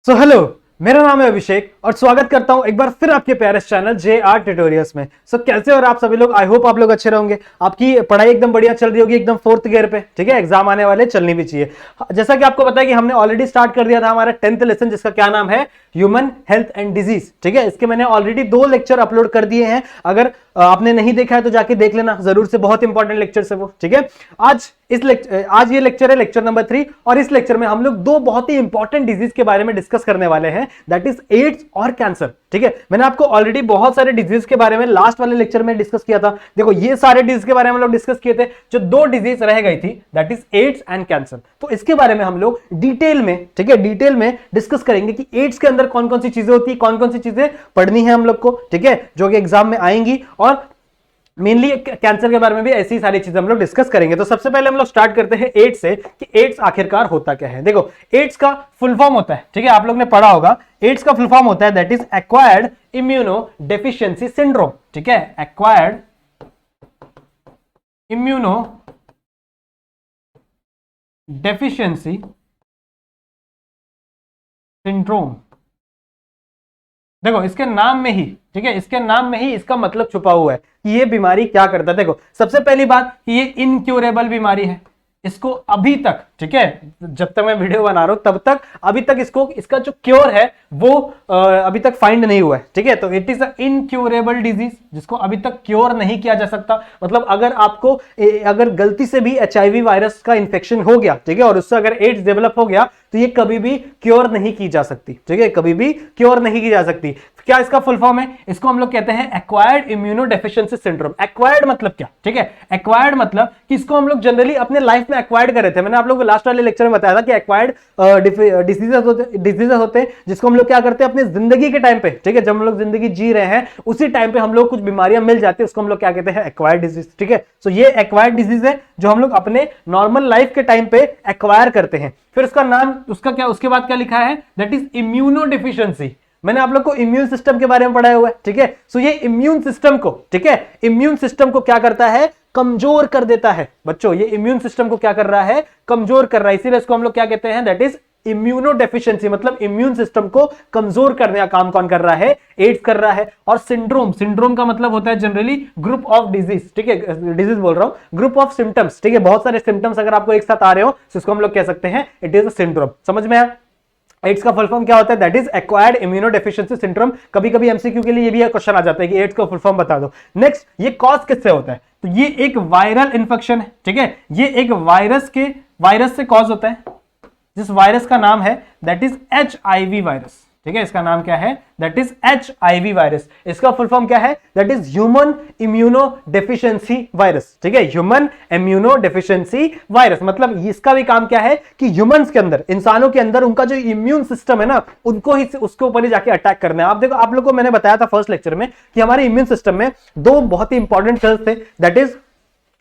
So hello, मेरा नाम है अभिषेक और स्वागत करता हूं एक बार फिर आपके प्यारे चैनल JR ट्यूटोरियल्स में। कैसे हो आप सभी लोग? आई होप आप लोग अच्छे रहोगे। आपकी पढ़ाई एकदम बढ़िया चल रही होगी, एकदम फोर्थ गियर पे। ठीक है, एग्जाम आने वाले, चलनी भी चाहिए। जैसा कि आपको पता है कि हमने ऑलरेडी स्टार्ट कर दिया था हमारा 10th लेसन, जिसका क्या नाम है, ह्यूमन हेल्थ एंड डिजीज। ठीक है, इसके मैंने ऑलरेडी 2 लेक्चर अपलोड कर दिए हैं। अगर आपने नहीं देखा है तो जाके देख लेना जरूर से, बहुत इंपॉर्टेंट लेक्चर है वो। ठीक है, आज ये लेक्चर है, लेक्चर नंबर 3, और इस लेक्चर में हम लोग 2 बहुत ही इंपॉर्टेंट डिजीज के बारे में डिस्कस करने वाले हैं, दैट इज एड्स और कैंसर। ठीक है, मैंने आपको ऑलरेडी बहुत सारे डिजीज के बारे में लास्ट वाले लेक्चर में डिस्कस किया था। देखो, ये सारे डिजीज के बारे में हम लोग डिस्कस किए थे। जो 2 डिजीज रह गई थी, that is AIDS and cancer. तो इसके बारे में हम लोग डिटेल में, ठीक है, डिटेल में डिस्कस करेंगे कि एड्स के अंदर कौन कौन सी चीजें होती है, कौन कौन सी चीजें पढ़नी है हम लोग को, ठीक है, जो कि एग्जाम में आएंगी। और मेनली कैंसर के बारे में भी ऐसी सारी चीजें हम लोग डिस्कस करेंगे। तो सबसे पहले हम लोग स्टार्ट करते हैं एड्स से, कि एड्स आखिरकार होता क्या है। देखो, एड्स का फुल फॉर्म होता है, ठीक है, आप लोग ने पढ़ा होगा, एड्स का फुल फॉर्म होता है that is acquired immuno deficiency syndrome. ठीक है, एक्वायर्ड इम्यूनो डेफिशिएंसी सिंड्रोम। देखो, इसके नाम में ही, ठीक है, इसके नाम में ही इसका मतलब छुपा हुआ है कि ये बीमारी क्या करता है। देखो, सबसे पहली बात कि ये इनक्यूरेबल बीमारी है। इसको अभी तक, ठीक है, जब तक मैं वीडियो बना रहा हूं तब तक, अभी तक इसका जो क्योर है वो अभी तक फाइंड नहीं हुआ है। ठीक है, तो it is a incurable disease, जिसको अभी तक क्योर नहीं किया जा सकता। मतलब अगर गलती से भी HIV वायरस का इंफेक्शन हो गया, ठीक है, और उससे अगर एड्स डेवलप हो गया, तो ये कभी भी क्योर नहीं की जा सकती। ठीक है, कभी भी क्योर नहीं की जा सकती। क्या इसका फुल फॉर्म है? इसको हम लोग कहते हैं acquired immuno deficiency syndrome. Acquired मतलब क्या? ठीक है, एक्वायर्ड मतलब कि इसको हम लोग जनरली अपने लाइफ में एक्वायर्ड कर रहे थे। मैंने आप लोगों को लास्ट वाले लेक्चर में बताया था कि एक्वायर्ड डिसीजेस होते हैं जिसको हम लोग क्या करते हैं अपनी जिंदगी के टाइम पे, ठीक है, जब हम लोग जिंदगी जी रहे हैं उसी टाइम पे हम लोग कुछ बीमारियां मिल जाती है, उसको हम लोग क्या कहते हैं, एक्वायर्ड डिजीज। ठीक है, सो ये एक्वायर्ड डिजीज है जो हम लोग अपने नॉर्मल लाइफ के टाइम पे एक्वायर करते हैं। फिर उसका नाम, उसके बाद क्या लिखा है, दैट इज इम्यूनो डेफिशिएंसी। मैंने आप लोग को इम्यून सिस्टम के बारे में पढ़ाया हुआ है। ठीक है, सो ये इम्यून सिस्टम को, ठीक है, इम्यून सिस्टम को क्या करता है, कमजोर कर देता है। बच्चों, ये इम्यून सिस्टम को क्या कर रहा है, कमजोर कर रहा है। इसीलिए इसको हम लोग क्या कहते हैं, दैट इज इम्यूनो डेफिशिएंसी। मतलब इम्यून सिस्टम को कमजोर करने का काम कौन कर रहा है, एड्स कर रहा है। और सिंड्रोम का मतलब होता है जनरली ग्रुप ऑफ डिजीज। ठीक है, डिजीज बोल रहा हूं, ग्रुप ऑफ सिम्टम्स। ठीक है, बहुत सारे सिम्टम्स अगर आपको एक साथ आ रहे हो तो इसको हम लोग कह सकते हैं इट इज अ सिंड्रोम। समझ में आया? एड्स का फुल फॉर्म क्या होता है, that is acquired immuno deficiency syndrome. कभी कभी एमसीक्यू के लिए ये भी क्वेश्चन आ जाता है कि एड्स का फुल फॉर्म बता दो। नेक्स्ट, ये कॉज किससे होता है? तो ये एक वायरल इंफेक्शन है। ठीक है, ये एक वायरस से कॉज होता है, जिस वायरस का नाम है दैट इज HIV वायरस। ठीक है, इसका नाम क्या है, दैट इज HIV वायरस। इसका फुल फॉर्म क्या है, that is human immuno deficiency virus. ठीक है, ह्यूमन इम्यूनो डेफिशिएंसी वायरस। मतलब इसका भी काम क्या है कि ह्यूमंस के अंदर, इंसानों के अंदर उनका जो इम्यून सिस्टम है ना, उनको ही, उसके ऊपर ही जाके अटैक करना है। आप देखो, आप लोगों को मैंने बताया था फर्स्ट लेक्चर में कि हमारे इम्यून सिस्टम में 2 बहुत ही इंपॉर्टेंट सेल्स थे, दैट इज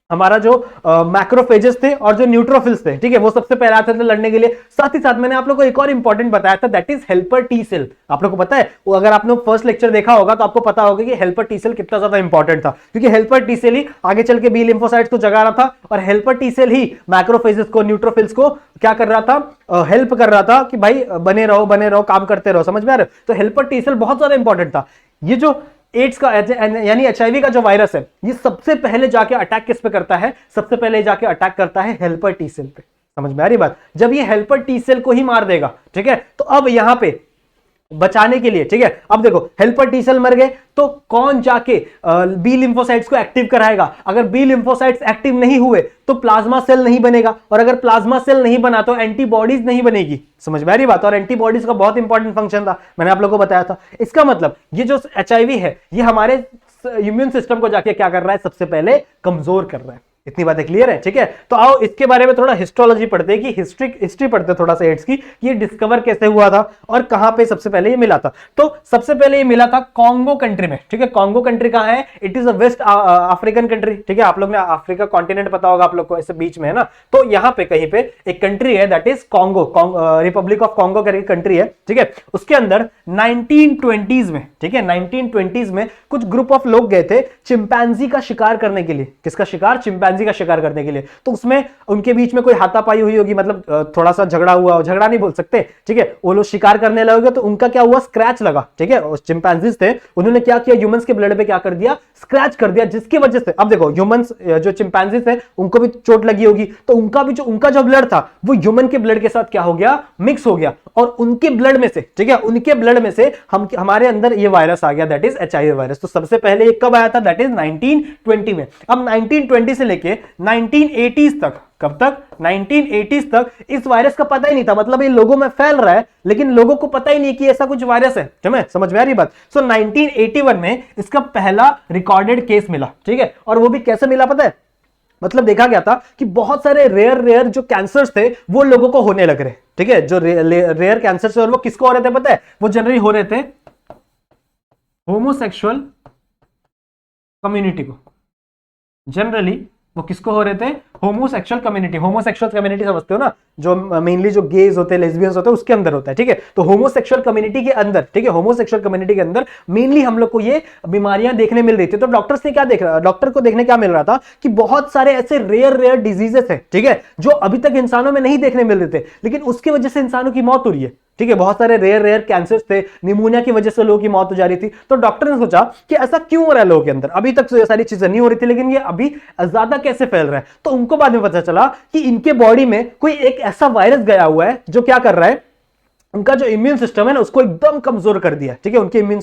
हमारा जो मैक्रोफेजेस थे और जो न्यूट्रोफिल्स थे। ठीक है, वो सबसे पहले आते थे लड़ने के लिए। साथ ही साथ मैंने आप लोगों को एक और इंपॉर्टेंट बताया था, that is helper T cell. आप लोगों को पता है, वो अगर आपने फर्स्ट लेक्चर देखा होगा तो आपको पता होगा कि हेल्पर टी सेल कितना ज्यादा इंपॉर्टेंट था, क्योंकि हेल्पर टी सेल ही आगे चल के बी लिम्फोसाइट्स को जगा रहा था, और हेल्पर टी सेल ही मैक्रोफेजेस को, न्यूट्रोफिल्स को क्या कर रहा था, हेल्प कर रहा था कि भाई बने रहो, काम करते रहो। समझ में आ रहा है? तो हेल्पर टी सेल बहुत ज्यादा इंपॉर्टेंट था। ये जो एड्स का यानी HIV का जो वायरस है, ये सबसे पहले जाके अटैक किस पे करता है, सबसे पहले जाके अटैक करता है हेल्पर टी सेल पे। समझ में आ रही बात? जब ये हेल्पर टी सेल को ही मार देगा, ठीक है, तो अब यहां पे बचाने के लिए, ठीक है, अब देखो, हेल्पर टी सेल मर गए तो कौन जाके बी लिम्फोसाइट्स को एक्टिव कराएगा? अगर बी लिम्फोसाइट्स एक्टिव नहीं हुए तो प्लाज्मा सेल नहीं बनेगा, और अगर प्लाज्मा सेल नहीं बना तो एंटीबॉडीज नहीं बनेगी। समझ में आ रही बात? और एंटीबॉडीज का बहुत इंपॉर्टेंट फंक्शन था, मैंने आप लोगों को बताया था। इसका मतलब ये जो HIV है, ये हमारे इम्यून सिस्टम को जाके क्या कर रहा है, सबसे पहले कमजोर कर रहा है। इतनी बातें क्लियर है? ठीक है, तो आओ इसके बारे में थोड़ा हिस्टोलॉजी पढ़ते हैं, कि हिस्ट्री पढ़ते हैं थोड़ा सा एड्स की, कि ये डिस्कवर कैसे हुआ था और कहां पे सबसे पहले ये मिला था। तो सबसे पहले ये मिला था कॉन्गो कंट्री में। ठीक है, कॉन्गो कंट्री कहां है? It is a West African country. ठीक है, आप लोग ने अफ्रीका कॉन्टिनेंट पता होगा आप लोग को, ऐसे बीच में है ना, तो यहां पे कहीं पे एक कंट्री है that is Congo, Republic of Congo करके कंट्री है। ठीक है, उसके अंदर 1920s में, ठीक है, 1920s में कुछ ग्रुप ऑफ लोग गए थे चिंपैंजी का शिकार करने के लिए। किसका शिकार? चिंपैंजी चिंपैंजी का शिकार करने के लिए, तो उसमें उनके बीच में कोई हाथापाई हुई होगी, मतलब थोड़ा सा झगड़ा हुआ, झगड़ा नहीं बोल सकते, ठीक है, वो लोग शिकार करने लगे तो उनका क्या हुआ, स्क्रैच लगा, ठीक है, चिंपैंजीज थे, उन्होंने क्या किया, ह्यूमंस के ब्लड पे क्या कर दिया, स्क्रैच कर दिया, जिसकी वजह से अब देखो ह्यूमंस जो चिंपैंजीज थे उनको भी चोट लगी होगी, तो उनका जो ब्लड था वो ह्यूमन के ब्लड के साथ क्या हो गया, मिक्स हो गया, और उनके ब्लड में से, ठीक है, उनके ब्लड में से हमारे अंदर ये वायरस आ गया, दैट इज एचआईवी वायरस। तो सबसे पहले ये कब आया था, दैट इज 1920 में। अब 1920 से लेके 1980s तक, कब तक, 1980s तक इस वायरस का पता ही नहीं था, मतलब ये लोगों में फैल रहा है लेकिन लोगों को पता ही नहीं कि ऐसा कुछ वायरस है, समझ में आ रही बात। सो 1981 में इसका पहला रिकॉर्डेड केस मिला, ठीक है, और वो भी कैसे मिला पता है, मतलब देखा गया था कि बहुत सारे रेयर जो कैंसर्स थे वो लोगों को होने लग रहे, ठीक है, जो रेयर कैंसर्स थे, और वो किसको हो रहे थे पता है, वो जनरली हो रहे थे होमोसेक्सुअल कम्युनिटी को, जनरली वो किसको हो रहे थे, होमोसेक्सुअल कम्युनिटी समझते हो ना, जो मेनली जो गेज होते हैं, लेस्बियंस होते हैं, उसके अंदर होता है, ठीक है, तो होमोसेक्सुअल कम्युनिटी के अंदर, ठीक है, होमोसेक्सुअल कम्युनिटी के अंदर मेनली हम लोग को ये बीमारियां देखने मिल रही थी। तो डॉक्टर्स ने क्या देखा, डॉक्टर को देखने क्या मिल रहा था कि बहुत सारे ऐसे रेयर डिजीजेस है, ठीक है, जो अभी तक इंसानों में नहीं देखने मिल रहे थे, लेकिन उसकी वजह से इंसानों की मौत हो रही है, ठीक है, बहुत सारे रेयर कैंसर्स थे, निमोनिया की वजह से लोगों की मौत हो जा रही थी। तो डॉक्टर ने सोचा कि ऐसा क्यों हो रहा है लोगों के अंदर, अभी तक तो ये सारी चीजें नहीं हो रही थी, लेकिन ये अभी ज्यादा कैसे फैल रहा है। तो उनको बाद में पता चला कि इनके बॉडी में कोई एक ऐसा वायरस गया हुआ है जो क्या कर रहा है, उनका जो इम्यून सिस्टम है ना उसको एकदम कमजोर कर दिया, ठीक है, उनके इम्यून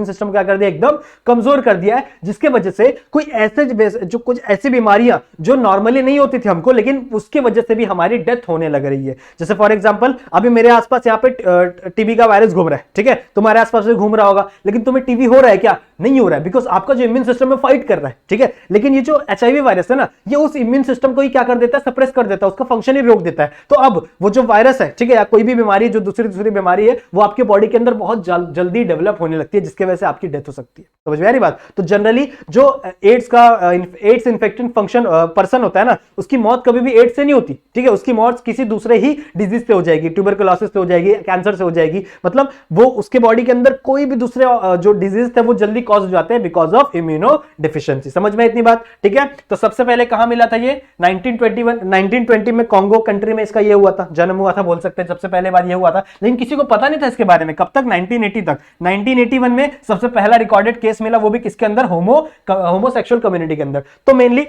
सिस्टम क्या कर दिया, एकदम कमजोर कर दिया है, जिसके वजह से कोई ऐसे जो कुछ ऐसी बीमारियां जो नॉर्मली नहीं होती थी हमको, लेकिन उसकी वजह से भी हमारी डेथ होने लग रही है। जैसे फॉर एग्जांपल अभी मेरे आसपास यहाँ पे टीबी का वायरस घूम रहा है, ठीक है, तुम्हारे आसपास भी घूम रहा होगा, लेकिन तुम्हें टीबी हो रहा है क्या, नहीं हो रहा है, बिकॉज आपका जो इम्यून सिस्टम है फाइट कर रहा है, ठीक है, लेकिन ये जो एचआईवी वायरस है ना, ये उस इम्यून सिस्टम को ही क्या कर देता है, सप्रेस कर देता है, उसका फंक्शन ही रोक देता है। तो अब वो जो वायरस है, ठीक है, या कोई भी बीमारी जो दूसरी बीमारी है, वो आपके बॉडी के अंदर बहुत जल्दी डेवलप होने लगती है, जिसकी वजह से आपकी डेथ हो सकती है। समझ में आ रही बात। तो जनरली जो एड्स इन्फेक्टेड फंक्शन पर्सन होता है ना, उसकी मौत कभी भी एड्स से नहीं होती, ठीक है, उसकी मौत किसी दूसरे ही डिजीज से हो जाएगी, ट्यूबरकुलोसिस से हो जाएगी, कैंसर से हो जाएगी, मतलब वो उसके बॉडी के अंदर कोई भी दूसरे जो डिजीज थे वो जल्दी कॉज हो जाते हैं बिकॉज ऑफ इम्यूनो डिफिशियंसी। समझ में इतनी बात, ठीक है। तो सबसे पहले कहां मिला था ये, 1920 में कॉन्गो कंट्री में इसका ये हुआ था, जन्म हुआ था बोल सकते हैं, सबसे पहले बार ये हुआ था, लेकिन किसी को पता नहीं था इसके बारे में। कब तक, 1980 तक। 1981 में सबसे पहला रिकॉर्डेड केस मिला, वो भी किसके अंदर, होमोसेक्सुअल कम्युनिटी के अंदर। तो मेनली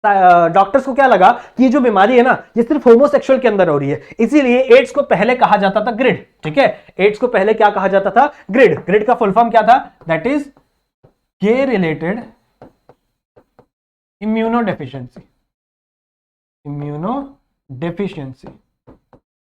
डॉक्टर्स को क्या लगा कि ये जो बीमारी है ना, ये सिर्फ होमोसेक्सुअल के अंदर हो रही है, इसीलिए एड्स को पहले कहा जाता था ग्रिड, ठीक है, एड्स को पहले क्या कहा जाता था, ग्रिड। ग्रिड का फुल फॉर्म क्या था, that is gay related immunodeficiency.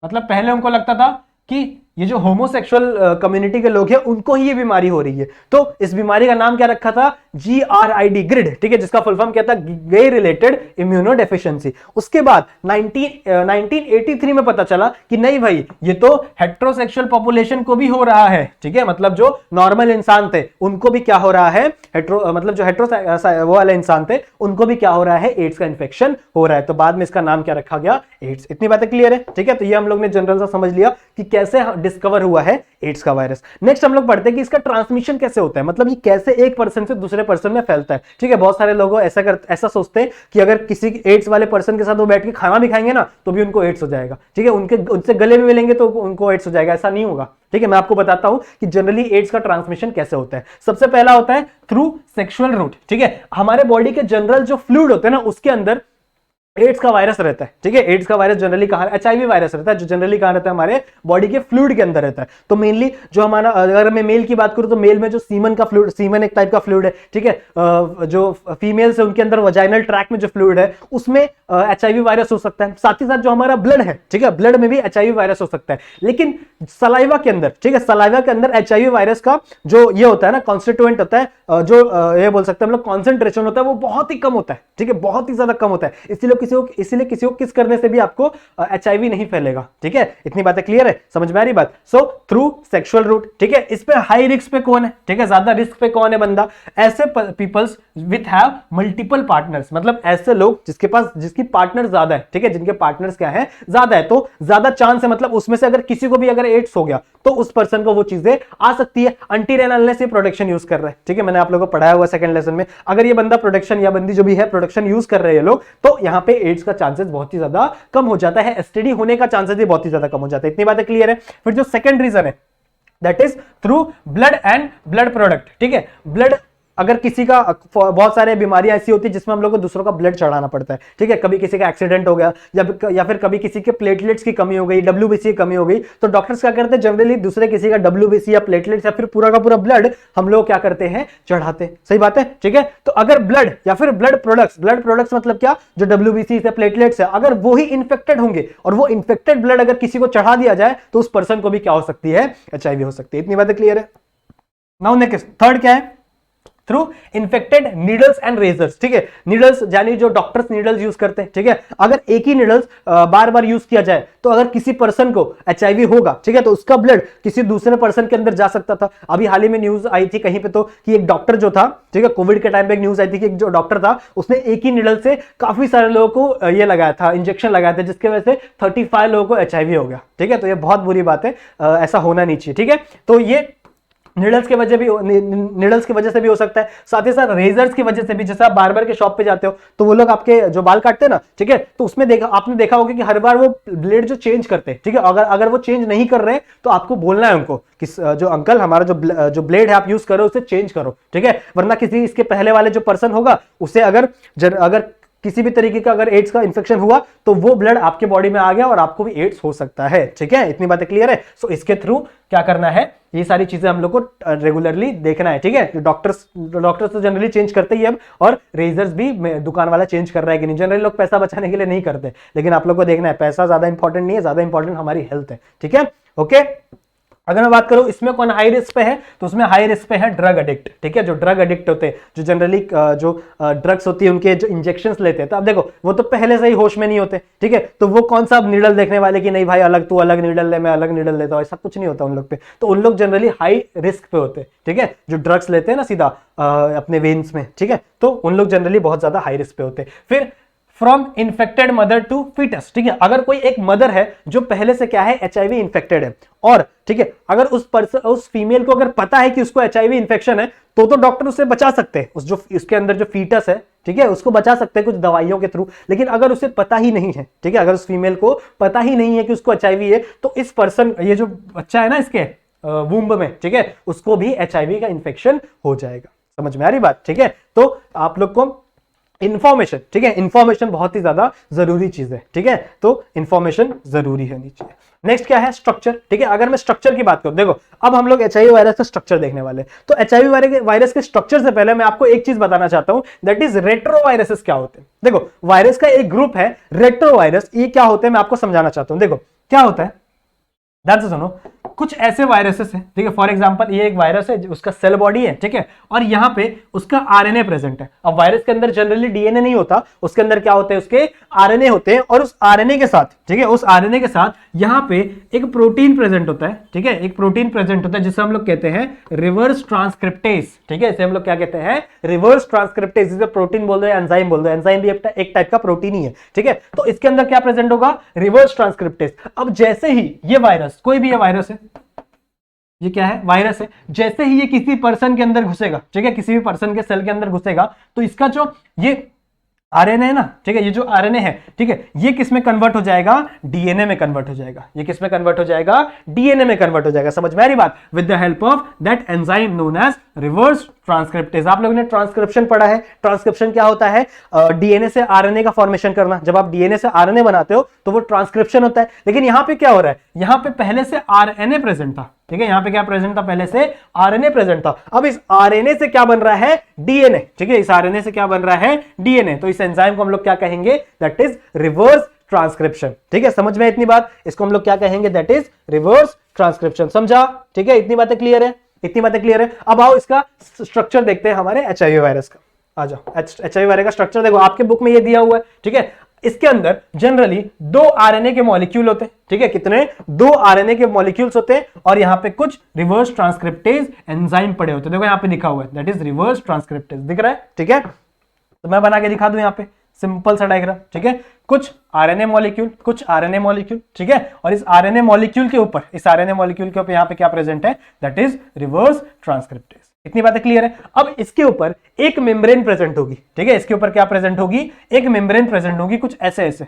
मतलब पहले उनको लगता था कि ये जो होमोसेक्सुअल कम्युनिटी के लोग हैं उनको ही ये बीमारी हो रही है, तो इस बीमारी का नाम क्या रखा था, GRID, ग्रिड, ठीक है, जिसका फुल फॉर्म क्या था, गे रिलेटेड इम्यूनो डेफिशिएंसी। उसके बाद 1983 में पता चला कि नहीं भाई, ये तो हेट्रोसेक्सुअल पॉपुलेशन को भी हो रहा है, ठीक है, मतलब जो नॉर्मल इंसान थे उनको भी क्या हो रहा है, मतलब जो हेट्रो वो वाले इंसान थे उनको भी क्या हो रहा है, एड्स का इंफेक्शन हो रहा है। तो बाद में इसका नाम क्या रखा गया, एड्स। इतनी बातें क्लियर है, ठीक है। तो ये हम लोग ने जनरल सा समझ लिया कि कैसे डिस्कवर हुआ है एड्स का वायरस। नेक्स्ट हम लोग पढ़ते हैं कि इसका ट्रांसमिशन कैसे होता है, मतलब ये कैसे एक पर्सन से दूसरे पर्सन में फैलता है, ठीक है। बहुत सारे लोग ऐसा सोचते हैं कि अगर किसी एड्स वाले पर्सन के साथ वो बैठ के खाना भी खाएंगे ना तो भी उनको एड्स हो जाएगा, ठीक है, उनसे गले में मिलेंगे तो उनको एड्स हो जाएगा, ऐसा नहीं होगा, ठीक है। मैं आपको बताता हूं कि जनरली एड्स का ट्रांसमिशन कैसे होता है। सबसे पहला होता है थ्रू सेक्सुअल रूट, ठीक है। हमारे बॉडी के जनरल जो फ्लूइड होते हैं ना उसके अंदर एड्स का वायरस रहता है, ठीक है। एड्स का वायरस जनरली कहां, एचआईवी वायरस रहता है जो जनरली कहां रहता है, हमारे बॉडी के फ्लूइड के अंदर रहता है। तो मेनली जो हमारा, अगर मैं मेल की बात करूं तो मेल में जो सीमन का फ्लूइड, सीमन एक टाइप का फ्लूइड है, ठीक है। जो फीमेल्स है उनके अंदर वजाइनल ट्रैक में जो फ्लूइड है उसमें एचआईवी वायरस हो सकता है। साथ ही साथ जो हमारा ब्लड है, ठीक है, ब्लड में भी एचआईवी वायरस हो सकता है। लेकिन सलाइवा के अंदर, ठीक है, सलाइवा के अंदर एचआईवी वायरस का जो ये होता है ना, कॉन्स्टिट्यूएंट होता है, जो ये बोल सकते हैं हम लोग, कॉन्सेंट्रेशन होता है वो बहुत ही कम होता है, ठीक है, बहुत ही ज्यादा कम होता है। इसलिए इसीलिए किसी को किस करने से भी आपको HIV नहीं फैलेगा। ठीक है, इतनी बातें क्लियर है, समझ में आ रही बात। So through sexual route. ठीक है, इस पे हाई रिस्क पे कौन है? ठीक है, ज्यादा रिस्क पे कौन है बंदा? ऐसे peoples with have multiple partners, मतलब ऐसे लोग जिसकी पार्टनर ज्यादा है। ठीक है, जिनके पार्टनर्स क्या है? ज्यादा है, तो ज्यादा चांस है, मतलब उसमें से अगर किसी को भी अगर एड्स हो गया तो उस पर्सन को वो चीजें आ सकती है। अनटिल एंड अनलेस ये प्रोटेक्शन यूज कर रहे हैं। ठीक है, मैंने आप लोगों को पढ़ाया हुआ सेकंड लेसन में, अगर ये बंदा प्रोटेक्शन या बंदी जो भी है प्रोटेक्शन यूज कर रहे हैं लोग, तो यहां पे एड्स का चांसेस बहुत ही ज्यादा कम हो जाता है, एसटीडी होने का चांसेस भी बहुत ही ज्यादा कम हो जाता है। इतनी बातें क्लियर है। फिर जो सेकंड रीजन है that is through blood and blood product. ठीक है, ब्लड, अगर किसी का, बहुत सारे बीमारियां ऐसी होती है जिसमें हम लोग को दूसरों का ब्लड चढ़ाना पड़ता है। ठीक है, कभी किसी का एक्सीडेंट हो गया या फिर कभी किसी के प्लेटलेट्स की कमी हो गई, WBC की कमी हो गई, तो डॉक्टर्स क्या करते हैं? जनरली दूसरे किसी का WBC या प्लेटलेट्स या फिर पूरा का पूरा ब्लड हम लोग क्या करते हैं? चढ़ाते हैं। सही बात है। ठीक है, तो अगर ब्लड या फिर ब्लड प्रोडक्ट्स मतलब क्या? जो WBC से प्लेटलेट्स है, अगर वो ही इंफेक्टेड होंगे और वो इंफेक्टेड ब्लड अगर किसी को चढ़ा दिया जाए तो उस पर्सन को भी क्या हो सकती है? HIV हो सकती है। इतनी बातें क्लियर है। नाउ नेक्स्ट, थर्ड क्या है? Through infected needles and razors. ठीक है, नीडल्स यानी जो डॉक्टर्स नीडल्स यूज करते हैं। ठीक है, अगर एक ही नीडल्स बार बार यूज किया जाए तो अगर किसी पर्सन को HIV होगा, ठीक है, तो उसका ब्लड किसी दूसरे पर्सन के अंदर जा सकता था। अभी हाल ही में न्यूज आई थी कहीं पे तो कि एक डॉक्टर जो था, ठीक है, कोविड के टाइम पे एक न्यूज आई थी कि एक जो डॉक्टर था उसने एक ही नीडल से काफी सारे लोगों को ये लगाया था, इंजेक्शन लगाया था, जिसकी वजह से 35 लोगों को HIV हो गया। ठीक है, तो ये बहुत बुरी बात है, ऐसा होना नहीं चाहिए। ठीक है, तो ये नीडल्स की वजह से भी हो सकता है, साथ ही साथ रेजर्स की वजह से भी। जैसे आप बार्बर के शॉप पे जाते हो तो वो लोग आपके जो बाल काटते हैं ना, ठीक है, तो उसमें आपने देखा होगा कि हर बार वो ब्लेड जो चेंज करते हैं। ठीक है, अगर वो चेंज नहीं कर रहे तो आपको बोलना है उनको कि जो अंकल हमारा जो ब्लेड है आप यूज करो उसे चेंज करो। ठीक है, वरना किसी इसके पहले वाले जो पर्सन होगा उसे अगर किसी भी तरीके का अगर एड्स का इंफेक्शन हुआ तो वो ब्लड आपके बॉडी में आ गया और आपको भी एड्स हो सकता है। ठीक है, इतनी बातें क्लियर है। सो इसके थ्रू क्या करना है? ये सारी चीजें हम लोग को रेगुलरली देखना है। ठीक है, डॉक्टर्स तो जनरली चेंज करते ही अब, और रेजर्स भी दुकान वाला चेंज कर रहा है कि नहीं। जनरली लोग पैसा बचाने के लिए नहीं करते, लेकिन आप लोग को देखना है पैसा ज्यादा इंपॉर्टेंट नहीं है, ज्यादा इंपॉर्टेंट हमारी हेल्थ है। ठीक है, ओके। अगर मैं बात करूं इसमें कौन हाई रिस्क पे है, तो उसमें हाई रिस्क पे है ड्रग एडिक्ट। ठीक है, जो ड्रग एडिक्ट होते हैं, जो जनरली जो ड्रग्स होती है उनके जो इंजेक्शंस लेते हैं, तो अब देखो वो तो पहले से ही होश में नहीं होते। ठीक है, तो वो कौन सा नीडल देखने वाले कि नहीं भाई अलग तू अलग नीडल ले, मैं अलग नीडल लेता हूं, ऐसा कुछ नहीं होता उन लोग पे। तो उन लोग जनरली हाई रिस्क पे होते हैं। ठीक है, जो ड्रग्स लेते हैं ना सीधा अपने वेन्स में, ठीक है, तो उन लोग जनरली बहुत ज्यादा हाई रिस्क पे होते हैं। फिर from infected mother to foetus. ठीक है, अगर कोई एक मदर है जो पहले से क्या है? HIV इन्फेक्टेड है, और ठीक है, अगर उस फीमेल को अगर पता है कि उसको HIV इन्फेक्शन है तो डॉक्टर उसे बचा सकते हैं, उसके अंदर जो फीटस है, ठीक है, उसको बचा सकते हैं कुछ दवाइयों के थ्रू। लेकिन अगर उसे पता ही नहीं है, ठीक है, अगर उस फीमेल को पता ही नहीं है कि उसको HIV है, तो इस पर्सन, ये जो बच्चा है ना इसके वूम्ब में, ठीक है, उसको भी HIV का इन्फेक्शन हो जाएगा। समझ में आ रही बात? ठीक है, तो आप लोग को इंफॉर्मेशन, ठीक है, इंफॉर्मेशन बहुत ही ज्यादा जरूरी चीज है। ठीक है, तो इंफॉर्मेशन जरूरी है नीचे। नेक्स्ट क्या है? स्ट्रक्चर। ठीक है, अगर मैं स्ट्रक्चर की बात करूं, देखो अब हम लोग HIV वायरस का स्ट्रक्चर देखने वाले हैं। तो HIV वायरस के स्ट्रक्चर से पहले मैं आपको एक चीज बताना चाहता हूं, दैट इज रेट्रोवायरसेस क्या होते हैं। देखो वायरस का एक ग्रुप है रेट्रोवायरस, ये क्या होते हैं मैं आपको समझाना चाहता हूं। देखो क्या होता है, ध्यान से सुनो। कुछ ऐसे वायरसेस हैं, ठीक है, फॉर एग्जांपल ये एक वायरस है, उसका सेल बॉडी है, ठीक है, और यहाँ पे उसका RNA प्रेजेंट है। अब वायरस के अंदर जनरली DNA नहीं होता, उसके अंदर क्या होते हैं? उसके RNA होते हैं, और उस RNA के साथ, ठीक है, उस RNA के साथ यहाँ पे एक प्रोटीन प्रेजेंट होता है। ठीक है, एक प्रोटीन प्रेजेंट होता है जिसे हम लोग कहते हैं रिवर्स ट्रांसक्रिप्टेज। ठीक है, इसे हम लोग क्या कहते हैं? Reverse transcriptase. जिसे प्रोटीन बोल दो या एंजाइम बोल दो, एंजाइम भी एक टाइप का प्रोटीन ही है। ठीक है, तो इसके अंदर क्या प्रेजेंट होगा? Reverse transcriptase. अब जैसे ही ये वायरस, कोई भी ये वायरस है, ये क्या है? वायरस है, जैसे ही ये किसी पर्सन के अंदर घुसेगा, ठीक है, किसी भी पर्सन के सेल के अंदर घुसेगा, तो इसका जो ये RNA है ना, ठीक है, ये जो RNA है, ठीक है, ये किस में कन्वर्ट हो जाएगा? DNA में कन्वर्ट हो जाएगा। ये किस में कन्वर्ट हो जाएगा? DNA में कन्वर्ट हो जाएगा। समझ में आ रही बात? With the help of that enzyme known as reverse transcriptase. आप लोगों ने ट्रांसक्रिप्शन पढ़ा है। ट्रांसक्रिप्शन क्या होता है? DNA से RNA का फॉर्मेशन करना। जब आप DNA से RNA बनाते हो तो वो ट्रांसक्रिप्शन होता है। लेकिन यहां पे क्या हो रहा है? यहां पे पहले से RNA प्रेजेंट था। ठीक है, यहां पे क्या प्रेजेंट था? पहले से RNA प्रेजेंट था। अब इस RNA से क्या बन रहा है? DNA। ठीक है, इस RNA से क्या बन रहा है? DNA। तो इस एंजाइम को हम लोग क्या कहेंगे? That is reverse transcription. ठीक है, समझ में इतनी बात? इसको हम लोग क्या कहेंगे? That is reverse transcription. समझा? ठीक है, इतनी बातें क्लियर है? इतनी बातें क्लियर है। अब आओ इसका स्ट्रक्चर देखते हैं हमारे HIV वायरस का। आ जाओ, HIV वायरस का स्ट्रक्चर देखो, आपके बुक में ये दिया हुआ है। ठीक है, इसके अंदर जनरली 2 आरएनए के मॉलिक्यूल होते हैं, ठीक है, कितने? 2 आरएनए के मॉलिक्यूल्स होते हैं और यहां पे कुछ रिवर्स ट्रांसक्रिप्टेज एंजाइम पड़े होते हैं। देखो यहां पे लिखा हुआ है दैट इज रिवर्स ट्रांसक्रिप्टेज, दिख रहा है, ठीक है। तो मैं बना के दिखा दूं यहां पे सिंपल सा डायग्राम, ठीक है। कुछ आरएनए मॉलिक्यूल, कुछ आरएनए मॉलिक्यूल, ठीक है, और इस आरएनए मॉलिक्यूल के ऊपर, इस आरएनए मॉलिक्यूल के ऊपर यहां पे क्या प्रेजेंट है? That is reverse transcriptase. इतनी बातें क्लियर है। अब इसके ऊपर एक मेम्ब्रेन प्रेजेंट होगी, ठीक है, इसके ऊपर क्या प्रेजेंट होगी? एक मेम्ब्रेन प्रेजेंट होगी, कुछ ऐसे ऐसे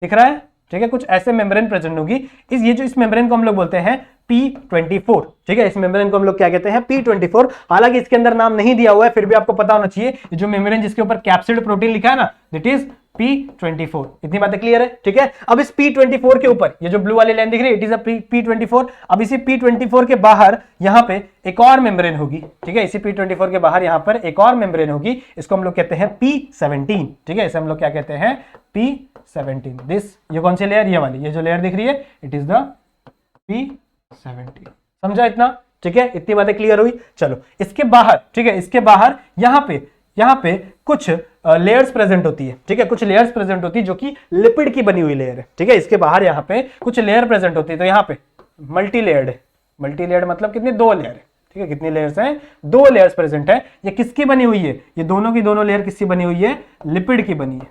दिख रहा है, ठीक है, कुछ ऐसे मेम्ब्रेन प्रेजेंट होगी। इस मेम्ब्रेन को हम लोग बोलते हैं P24, ठीक है, इस मेम्ब्रेन को हम लोग क्या कहते हैं? P24। हालांकि इसके अंदर नाम नहीं दिया हुआ है, फिर भी आपको पता होना चाहिए ये जो मेम्ब्रेन जिसके ऊपर कैप्सिड प्रोटीन लिखा है ना, दैट इज P24। इतनी बातें क्लियर है, ठीक है। अब इस P24 के ऊपर ये जो ब्लू वाली लाइन दिख रही है, इट इज अ P24। अब इसी P24 के बाहर यहां पे एक और मेम्ब्रेन होगी, ठीक है, इसी P24 के बाहर यहां पर एक और मेम्ब्रेन होगी, इसको हम लोग कहते हैं P17, ठीक है, इसे हम लोग क्या कहते हैं? P17। दिस, ये कौन सी लेयर? ये वाली, ये जो लेयर दिख रही है, इट इज द P17। समझा इतना, ठीक है, इतनी बातें क्लियर हुई। चलो इसके बाहर, ठीक है, इसके बाहर यहां पे कुछ लेयर्स प्रेजेंट होती है, ठीक है, कुछ लेयर्स प्रेजेंट होती है जो कि लिपिड की बनी हुई लेयर है, ठीक है। इसके बाहर यहां पे कुछ लेयर प्रेजेंट होती है, तो यहां पे मल्टी लेयर्ड है। मल्टी लेयर्ड मतलब कितनी? 2 लेयर है, ठीक है। कितनी लेयर्स हैं? 2 लेयर्स प्रेजेंट है। ये किसकी बनी हुई है? ये दोनों की दोनों लेयर किसकी बनी हुई है? लिपिड की बनी है,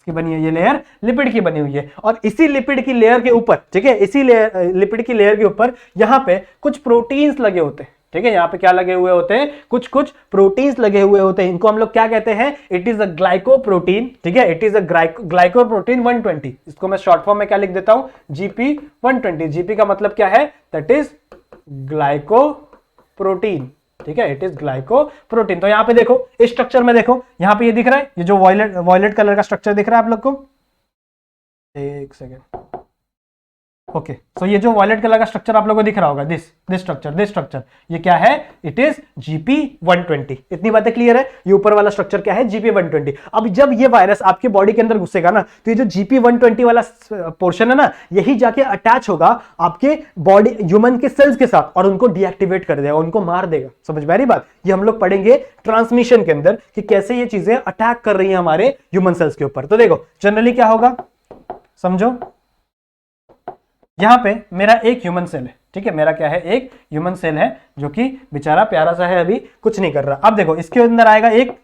की बनी है, ये लेयर लिपिड की बनी हुई है। और इसी लिपिड की लेयर के ऊपर, ठीक है, इसी लिपिड की लेयर के ऊपर यहां पे कुछ प्रोटीन्स लगे होते हैं, ठीक है। यहां पे क्या लगे हुए होते हैं? कुछ प्रोटीन्स लगे हुए होते हैं। इनको हम लोग क्या कहते हैं? इट इज अ ग्लाइकोप्रोटीन, ठीक है, इट इज अ ग्लाइकोप्रोटीन 120। इसको मैं शॉर्ट फॉर्म में क्या लिख देता हूं? GP120। GP का मतलब क्या है? दैट इज ग्लाइकोप्रोटीन, ठीक है, इट इज ग्लाइकोप्रोटीन। तो यहां पे देखो, इस स्ट्रक्चर में देखो, यहां पे ये दिख रहा है, ये जो वॉयलेट कलर का स्ट्रक्चर दिख रहा है आप लोग को, एक सेकेंड, ओके। सो ये जो वॉयलेट कलर का स्ट्रक्चर आप लोगों को दिख रहा होगा, दिस स्ट्रक्चर, ये क्या है? It is GP120। इतनी बातें क्लियर है। ये ऊपर वाला स्ट्रक्चर क्या है? GP120। अब जब ये वायरस आपके बॉडी के अंदर घुसेगा ना, तो ये जो GP120 वाला पोर्शन है ना, यही जाके अटैच होगा आपके बॉडी ह्यूमन के सेल्स के साथ और उनको डीएक्टिवेट कर देगा, उनको मार देगा। समझ में आ रही बात? ये हम लोग पढ़ेंगे ट्रांसमिशन के अंदर कि कैसे ये चीजें अटैक कर रही है हमारे ह्यूमन सेल्स के ऊपर। तो देखो जनरली क्या होगा, समझो, यहां पे मेरा एक ह्यूमन सेल है, ठीक है, मेरा क्या है? एक ह्यूमन सेल है जो कि बेचारा प्यारा सा है, अभी कुछ नहीं कर रहा। अब देखो इसके अंदर आएगा एक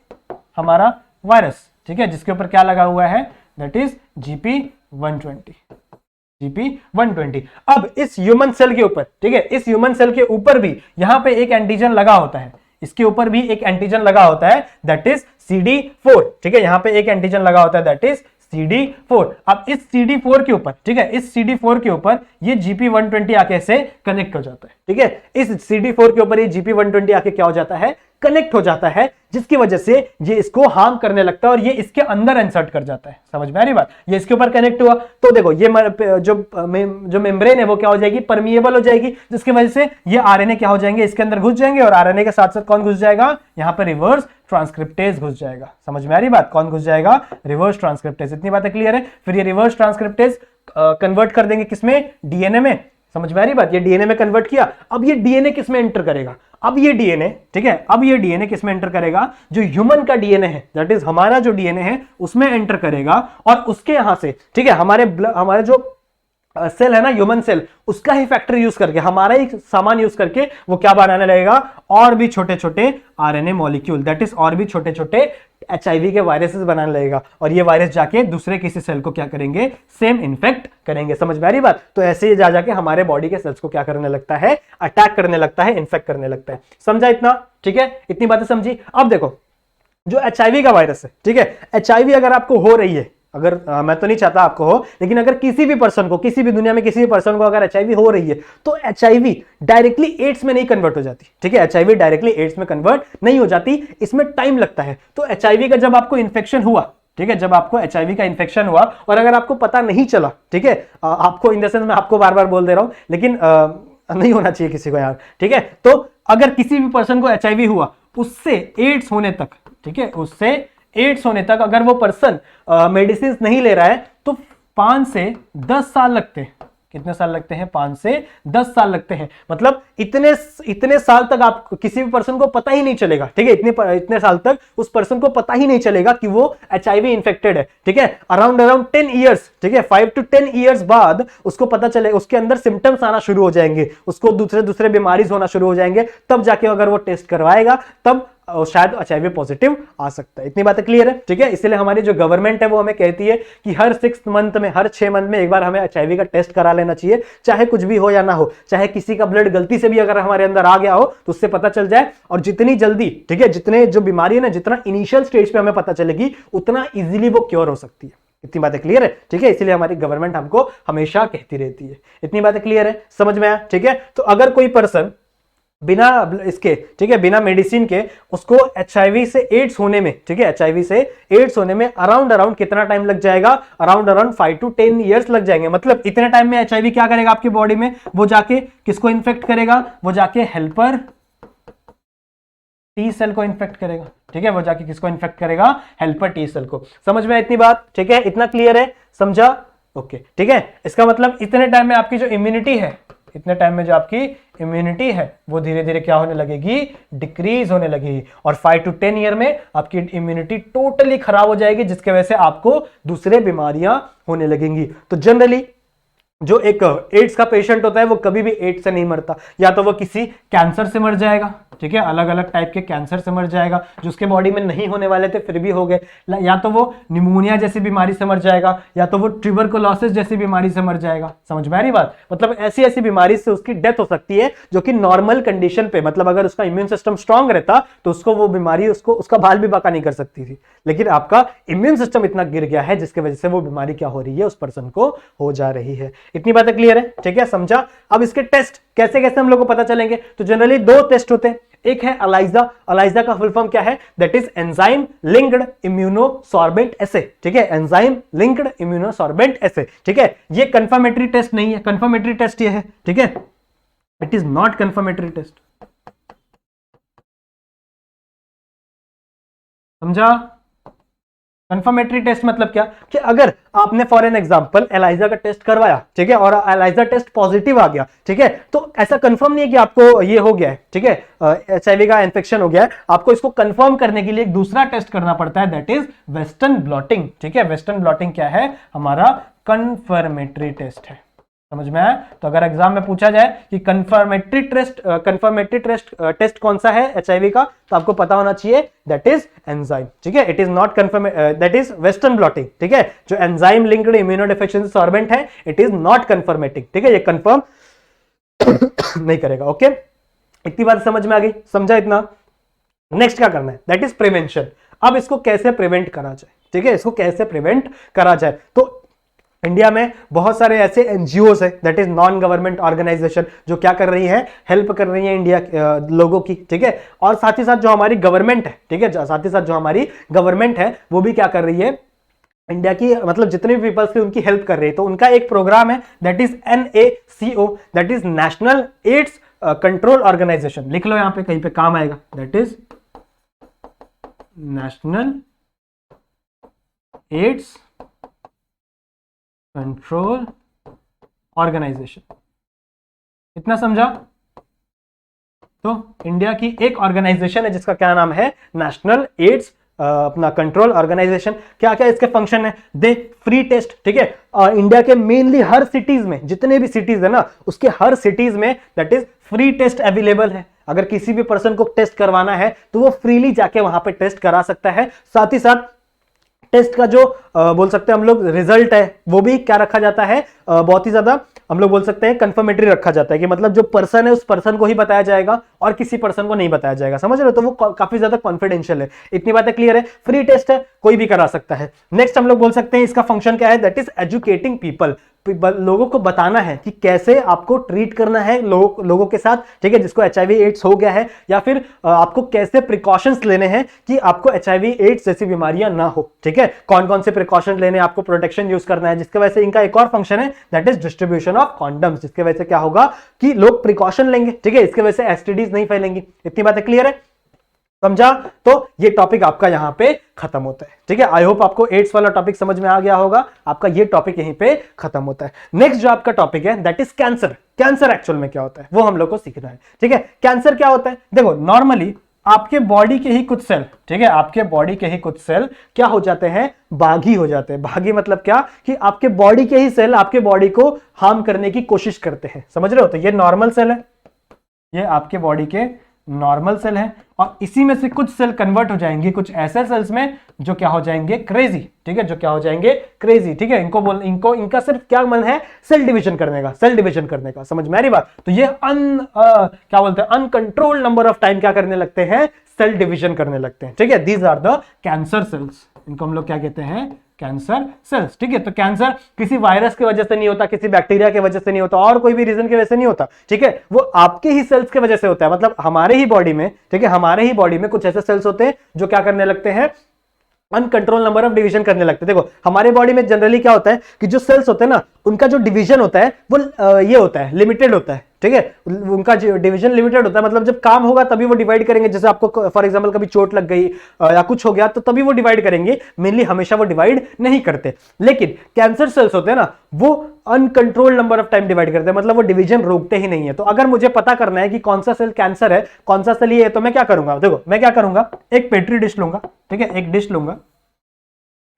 हमारा वायरस, ठीक है, जिसके ऊपर क्या लगा हुआ है? That is GP120। अब इस ह्यूमन सेल के ऊपर, ठीक है, इस ह्यूमन सेल के ऊपर भी यहां पे एक एंटीजन लगा होता है, इसके ऊपर भी एक एंटीजन लगा होता है, दैट इज CD4, ठीक है, यहां पे एक एंटीजन लगा होता है, दैट इज CD4। अब इस CD4 के ऊपर, ठीक है, इस CD4 के ऊपर ये GP120 आके से कनेक्ट हो जाता है, ठीक है। इस CD4 के ऊपर ये GP120 आके क्या हो जाता है? कनेक्ट हो जाता है, जिसकी वजह से ये इसको हार्म करने लगता है और ये इसके अंदर इंसर्ट कर जाता है। समझ में आ रही बात? ये इसके ऊपर कनेक्ट हुआ तो देखो ये जो मेम्ब्रेन है वो क्या हो जाएगी? परमिएबल हो जाएगी, जिसकी वजह से ये आरएनए क्या हो जाएंगे? इसके अंदर घुस जाएंगे और आरएनए के साथ साथ कौन घुस जाएगा? यहां पर रिवर्स ट्रांसक्रिप्टेज घुस जाएगा। समझ में आ रही बात? कौन घुस जाएगा? Reverse transcriptase. इतनी बातें क्लियर है। फिर ये रिवर्स ट्रांसक्रिप्टेज कन्वर्ट कर देंगे किसमें? डीएनए में। समझ में आ रही बात? ये डीएनए में कन्वर्ट किया। अब ये डीएनए किसमें एंटर करेगा? अब ये डीएनए, ठीक है, अब ये डीएनए किसमें एंटर करेगा? जो ह्यूमन का डीएनए है, दैट इज हमारा जो डीएनए है उसमें एंटर करेगा और उसके यहां से, ठीक है, हमारे जो सेल है ना, ह्यूमन सेल, उसका ही फैक्टर यूज करके, हमारा ही सामान यूज करके वो क्या बनाने लगेगा? और भी छोटे छोटे आरएनए मॉलिक्यूल, दैट इज और भी छोटे छोटे HIV के वायरसेस बनाने लगेगा और ये वायरस जाके दूसरे किसी सेल को क्या करेंगे? सेम इन्फेक्ट करेंगे। समझ में आ रही बात? तो ऐसे ही जा जाके हमारे बॉडी के सेल्स को क्या करने लगता है? अटैक करने लगता है, इन्फेक्ट करने लगता है। समझा इतना? ठीक है, इतनी बातें समझी। अब देखो जो HIV का वायरस है, ठीक है, HIV अगर आपको हो रही है, अगर मैं तो नहीं चाहता आपको हो, लेकिन अगर किसी भी पर्सन को, किसी भी दुनिया में किसी भी पर्सन को अगर HIV हो रही है तो HIV डायरेक्टली एड्स में नहीं कन्वर्ट हो जाती, ठीक है, HIV डायरेक्टली एड्स में कन्वर्ट नहीं हो जाती, इसमें टाइम लगता है। तो HIV का जब आपको इन्फेक्शन हुआ, ठीक है, जब आपको HIV का इन्फेक्शन हुआ और अगर आपको पता नहीं चला, ठीक है, आपको इन द सेंस मैं आपको बार बार बोल दे रहा हूं, लेकिन नहीं होना चाहिए किसी को यार, ठीक है। तो अगर किसी भी पर्सन को HIV हुआ, उससे एड्स होने तक, ठीक है, उससे एड्स होने तक अगर वो पर्सन मेडिसिन नहीं ले रहा है तो 5 से 10 साल लगते हैं, कितने साल लगते हैं? 5 से 10 साल लगते हैं। मतलब इतने साल तक आप किसी भी पर्सन को पता ही नहीं चलेगा, ठीक है, इतने साल तक उस पर्सन को पता ही नहीं चलेगा कि वो एचआईवी इन्फेक्टेड है, ठीक है। अराउंड 10 ईयर्स, ठीक है, 5 to 10 ईयर्स बाद उसको पता चलेगा, उसके अंदर सिम्टम्स आना शुरू हो जाएंगे, उसको दूसरे बीमारी होना शुरू हो जाएंगे, तब जाके अगर वो टेस्ट करवाएगा तब शायद एचआईवी पॉजिटिव आ सकता है। इतनी बातें क्लियर है, ठीक है। इसलिए हमारी जो गवर्नमेंट है वो हमें कहती है कि हर 6 मंथ में, हर 6 मंथ में एक बार हमें एचआईवी का टेस्ट करा लेना चाहिए, चाहे कुछ भी हो या ना हो, चाहे किसी का ब्लड गलती से भी अगर हमारे अंदर आ गया हो तो उससे पता चल जाए, और जितनी जल्दी, ठीक है, जितने जो बीमारी है ना, जितना इनिशियल स्टेज पे हमें पता चलेगी उतना इजीली वो क्योर हो सकती है। इतनी बातें क्लियर है, ठीक है। इसीलिए हमारी गवर्नमेंट हमको हमेशा कहती रहती है। इतनी बातें क्लियर है, समझ में आया, ठीक है। तो अगर कोई पर्सन बिना इसके, ठीक है, बिना मेडिसिन के उसको एचआईवी से एड्स होने में, ठीक है, एचआईवी से एड्स होने में अराउंड कितना टाइम लग जाएगा? अराउंड 5 to 10 ईयर्स लग जाएंगे। मतलब इतने टाइम में एचआईवी क्या करेगा आपकी बॉडी में? वो जाके किसको इन्फेक्ट करेगा? वो जाके हेल्पर टी सेल को इन्फेक्ट करेगा, ठीक है, वो जाके किसको इन्फेक्ट करेगा? हेल्पर टी सेल को। समझ में इतनी बात, ठीक है, इतना क्लियर है, समझा? ओके, ठीक है। इसका मतलब इतने टाइम में आपकी जो इम्यूनिटी है, इतने टाइम में जो आपकी इम्यूनिटी है वो धीरे धीरे क्या होने लगेगी? डिक्रीज होने लगेगी, और 5 to 10 ईयर में आपकी इम्यूनिटी टोटली खराब हो जाएगी, जिसके वजह से आपको दूसरे बीमारियां होने लगेंगी। तो जनरली जो एक एड्स का पेशेंट होता है वो कभी भी एड्स से नहीं मरता, या तो वो किसी कैंसर से मर जाएगा, ठीक है, अलग अलग टाइप के कैंसर से मर जाएगा जो उसके बॉडी में नहीं होने वाले थे फिर भी हो गए, या तो वो निमोनिया जैसी बीमारी से मर जाएगा, या तो वो ट्यूबरकुलोसिस जैसी बीमारी से मर जाएगा। समझ में आ रही बात? मतलब ऐसी ऐसी बीमारी से उसकी डेथ हो सकती है जो कि नॉर्मल कंडीशन पे, मतलब अगर उसका इम्यून सिस्टम स्ट्रांग रहता तो उसको वो बीमारी उसका बाल भी बाका नहीं कर सकती थी, लेकिन आपका इम्यून सिस्टम इतना गिर गया है जिसकी वजह से वो बीमारी क्या हो रही है? उस पर्सन को हो जा रही है। इतनी बातें क्लियर है, ठीक है, समझा? अब इसके टेस्ट कैसे कैसे हम लोग को पता चलेंगे? तो जनरली 2 टेस्ट होते हैं। एक है अलाइजा। अलाइजा का फुल फॉर्म क्या है? That is enzyme linked immunosorbent assay, ठीक है, एंजाइम लिंक्ड इम्यूनोसॉर्बेंट एसे, ठीक है। ये कंफर्मेटरी टेस्ट नहीं है, कंफर्मेटरी टेस्ट ये है, ठीक है, it is not confirmatory test. समझा? कंफर्मेटरी टेस्ट मतलब क्या? कि अगर आपने फॉर एन एग्जांपल एलाइजा का टेस्ट करवाया, ठीक है, और एलाइजा टेस्ट पॉजिटिव आ गया, ठीक है, तो ऐसा कंफर्म नहीं है कि आपको ये हो गया है, ठीक है, एचआईवी का इन्फेक्शन हो गया है। आपको इसको कंफर्म करने के लिए एक दूसरा टेस्ट करना पड़ता है, दैट इज वेस्टर्न ब्लॉटिंग, ठीक है। वेस्टर्न ब्लॉटिंग क्या है? हमारा कंफर्मेटरी टेस्ट है। समझ में आया? तो अगर एग्जाम में पूछा जाए कि कंफर्मेटरी टेस्ट कौन सा है एचआईवी का, तो आपको पता होना चाहिए दैट इज एंजाइम, ठीक है। It is not confirm, that is western blotting, ठीक है। जो एंजाइम लिंक्ड इम्यूनोडेफिशिएंसी सॉर्बेंट है, इट इज नॉट कंफर्मेटिंग, ठीक है, ये कंफर्म नहीं करेगा। ओके, इतनी बात समझ में आ गई? समझा इतना? नेक्स्ट क्या करना है? That is prevention. अब इसको कैसे प्रिवेंट करा जाए, ठीक है, इसको कैसे प्रिवेंट करा जाए? तो इंडिया में बहुत सारे ऐसे एनजीओस है, that is non government organisation, जो क्या कर रही है? हेल्प कर रही है इंडिया लोगों की, ठीक है। और साथ ही साथ जो हमारी गवर्नमेंट है, ठीक है, साथ ही साथ जो हमारी गवर्नमेंट है वो भी क्या कर रही है? इंडिया की मतलब जितने भी पीपल्स की उनकी हेल्प कर रही है। तो उनका एक प्रोग्राम है that is NACO, that is national AIDS control organisation. लिख लो यहां पे, कहीं पे काम आएगा, that is national AIDS control organisation. इतना समझा? तो इंडिया की एक ऑर्गेनाइजेशन है जिसका क्या नाम है? नेशनल एड्स अपना कंट्रोल ऑर्गेनाइजेशन। क्या क्या इसके फंक्शन है? दे फ्री टेस्ट, ठीक है, इंडिया के मेनली हर सिटीज में, जितने भी सिटीज है ना, उसके हर सिटीज में that is free test available है। अगर किसी भी पर्सन को टेस्ट करवाना है तो वो फ्रीली जाके वहां पे टेस्ट करा सकता है। साथ ही साथ टेस्ट का जो बोल सकते हैं हम लोग रिजल्ट है वो भी क्या रखा जाता है? बहुत ही ज्यादा हम लोग बोल सकते हैं कंफर्मेटरी रखा जाता है, कि मतलब जो पर्सन है उस पर्सन को ही बताया जाएगा और किसी पर्सन को नहीं बताया जाएगा। समझ रहे हो? तो वो काफी ज्यादा कॉन्फिडेंशियल है। इतनी बातें क्लियर है? फ्री टेस्ट है, कोई भी करा सकता है। नेक्स्ट हम लोग बोल सकते हैं इसका फंक्शन क्या है? That is educating people. लोगों को बताना है कि कैसे आपको ट्रीट करना है लोगों के साथ, ठीक है, जिसको एचआईवी एड्स हो गया है, या फिर आपको कैसे प्रिकॉशंस लेने हैं कि आपको एचआईवी एड्स जैसी बीमारियां ना हो, ठीक है, कौन कौन से प्रिकॉशन लेने, आपको प्रोटेक्शन यूज करना है। जिसकी वजह से इनका एक और फंक्शन है that is distribution of condoms, जिसकी वजह से क्या होगा कि लोग प्रिकॉशन लेंगे, ठीक है, इसकी वजह से एसटीडीज नहीं फैलेंगी। इतनी बातें क्लियर है? समझा? तो ये टॉपिक आपका यहां पे खत्म होता है। ठीक है, आई होप आपको एड्स वाला टॉपिक समझ में आ गया होगा। आपका ये टॉपिक यहीं पे खत्म होता है। नेक्स्ट जो आपका टॉपिक है that is cancer. Cancer actual में क्या होता है वो हम लोग को सीखना है। ठीक है, कैंसर क्या होता है? देखो नॉर्मली आपके बॉडी के ही कुछ सेल, ठीक है, आपके बॉडी के ही कुछ सेल क्या हो जाते हैं? बागी हो जाते हैं। बागी मतलब क्या कि आपके बॉडी के ही सेल आपके बॉडी को हार्म करने की कोशिश करते हैं। समझ रहे हो? तो ये नॉर्मल सेल है, ये आपके बॉडी के नॉर्मल सेल है, और इसी में से कुछ सेल कन्वर्ट हो जाएंगे कुछ ऐसे सेल्स में जो क्या हो जाएंगे? क्रेजी। ठीक है, जो क्या हो जाएंगे? क्रेजी। ठीक है, इनको इनका सिर्फ क्या मन है? सेल डिवीजन करने का, सेल डिवीजन करने का। समझ में आ रही बात? तो ये क्या बोलते हैं? अनकंट्रोल्ड नंबर ऑफ टाइम क्या करने लगते हैं? सेल डिवीजन करने लगते हैं। ठीक है, these are the cancer cells. इनको हम लोग क्या कहते हैं? Cancer cells. ठीक है, तो कैंसर किसी वायरस की वजह से नहीं होता, किसी बैक्टीरिया की वजह से नहीं होता, और कोई भी रीजन की वजह से नहीं होता। ठीक है, वो आपके ही सेल्स की वजह से होता है। मतलब हमारे ही बॉडी में, ठीक है, हमारे ही बॉडी में कुछ ऐसे सेल्स होते हैं जो क्या करने लगते हैं? अनकंट्रोल नंबर ऑफ डिवीजन करने लगते हैं। देखो हमारे बॉडी में जनरली क्या होता है कि जो सेल्स होते हैं ना, उनका जो डिवीजन होता है वो ये होता है, लिमिटेड होता है। ठीक है, उनका डिवीजन लिमिटेड होता है। मतलब जब काम होगा तभी वो डिवाइड करेंगे। जैसे आपको फॉर एग्जांपल कभी चोट लग गई या कुछ हो गया तो तभी वो डिवाइड करेंगे, मेनली हमेशा वो डिवाइड नहीं करते। लेकिन कैंसर सेल्स होते हैं ना, वो uncontrol number of time divide करते हैं। मतलब वो डिवीजन रोकते ही नहीं है। तो अगर मुझे पता करना है कि कौन सा सेल कैंसर है, कौन सा सेल ये है, तो मैं क्या करूंगा? देखो मैं क्या करूंगा, एक पेट्री डिश लूंगा। ठीक है, एक डिश लूंगा,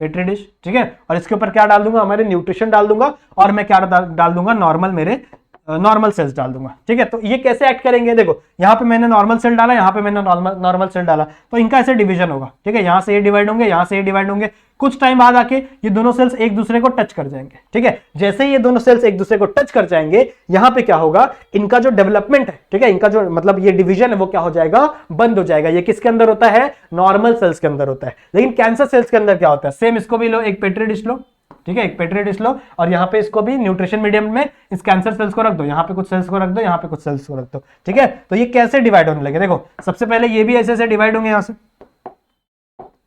पेट्री डिश। ठीक है, और इसके ऊपर क्या डाल दूंगा? हमारे न्यूट्रिशन डाल दूंगा, और मैं क्या डाल दूंगा? नॉर्मल, मेरे नॉर्मल सेल्स डाल दूंगा। ठीक है, तो ये कैसे एक्ट करेंगे? देखो यहां पे मैंने नॉर्मल सेल डाला, यहां पे मैंने नॉर्मल सेल डाला, तो इनका ऐसे डिवीजन होगा। ठीक है, यहां से ये डिवाइड होंगे, यहां से ये डिवाइड होंगे। कुछ टाइम बाद आके ये दोनों सेल्स एक दूसरे को टच कर जाएंगे। ठीक है, जैसे ही ये दोनों सेल्स एक दूसरे को टच कर जाएंगे, यहां पे क्या होगा? इनका जो डेवलपमेंट है, ठीक है, इनका जो मतलब ये डिवीजन है वो क्या हो जाएगा? बंद हो जाएगा। ये किसके अंदर होता है? नॉर्मल सेल्स के अंदर होता है। लेकिन कैंसर सेल्स के अंदर क्या होता है? सेम इसको भी लो, एक पेट्री डिश लो। ठीक है, एक पेट्री डिश लो, और यहाँ पे इसको भी न्यूट्रिशन मीडियम में इस कैंसर सेल्स को रख दो, यहाँ पे कुछ सेल्स को रख दो, यहाँ पे कुछ सेल्स को रख दो। ठीक है, तो ये कैसे डिवाइड होने लगे? देखो सबसे पहले ये भी ऐसे ऐसे डिवाइड होंगे, यहाँ से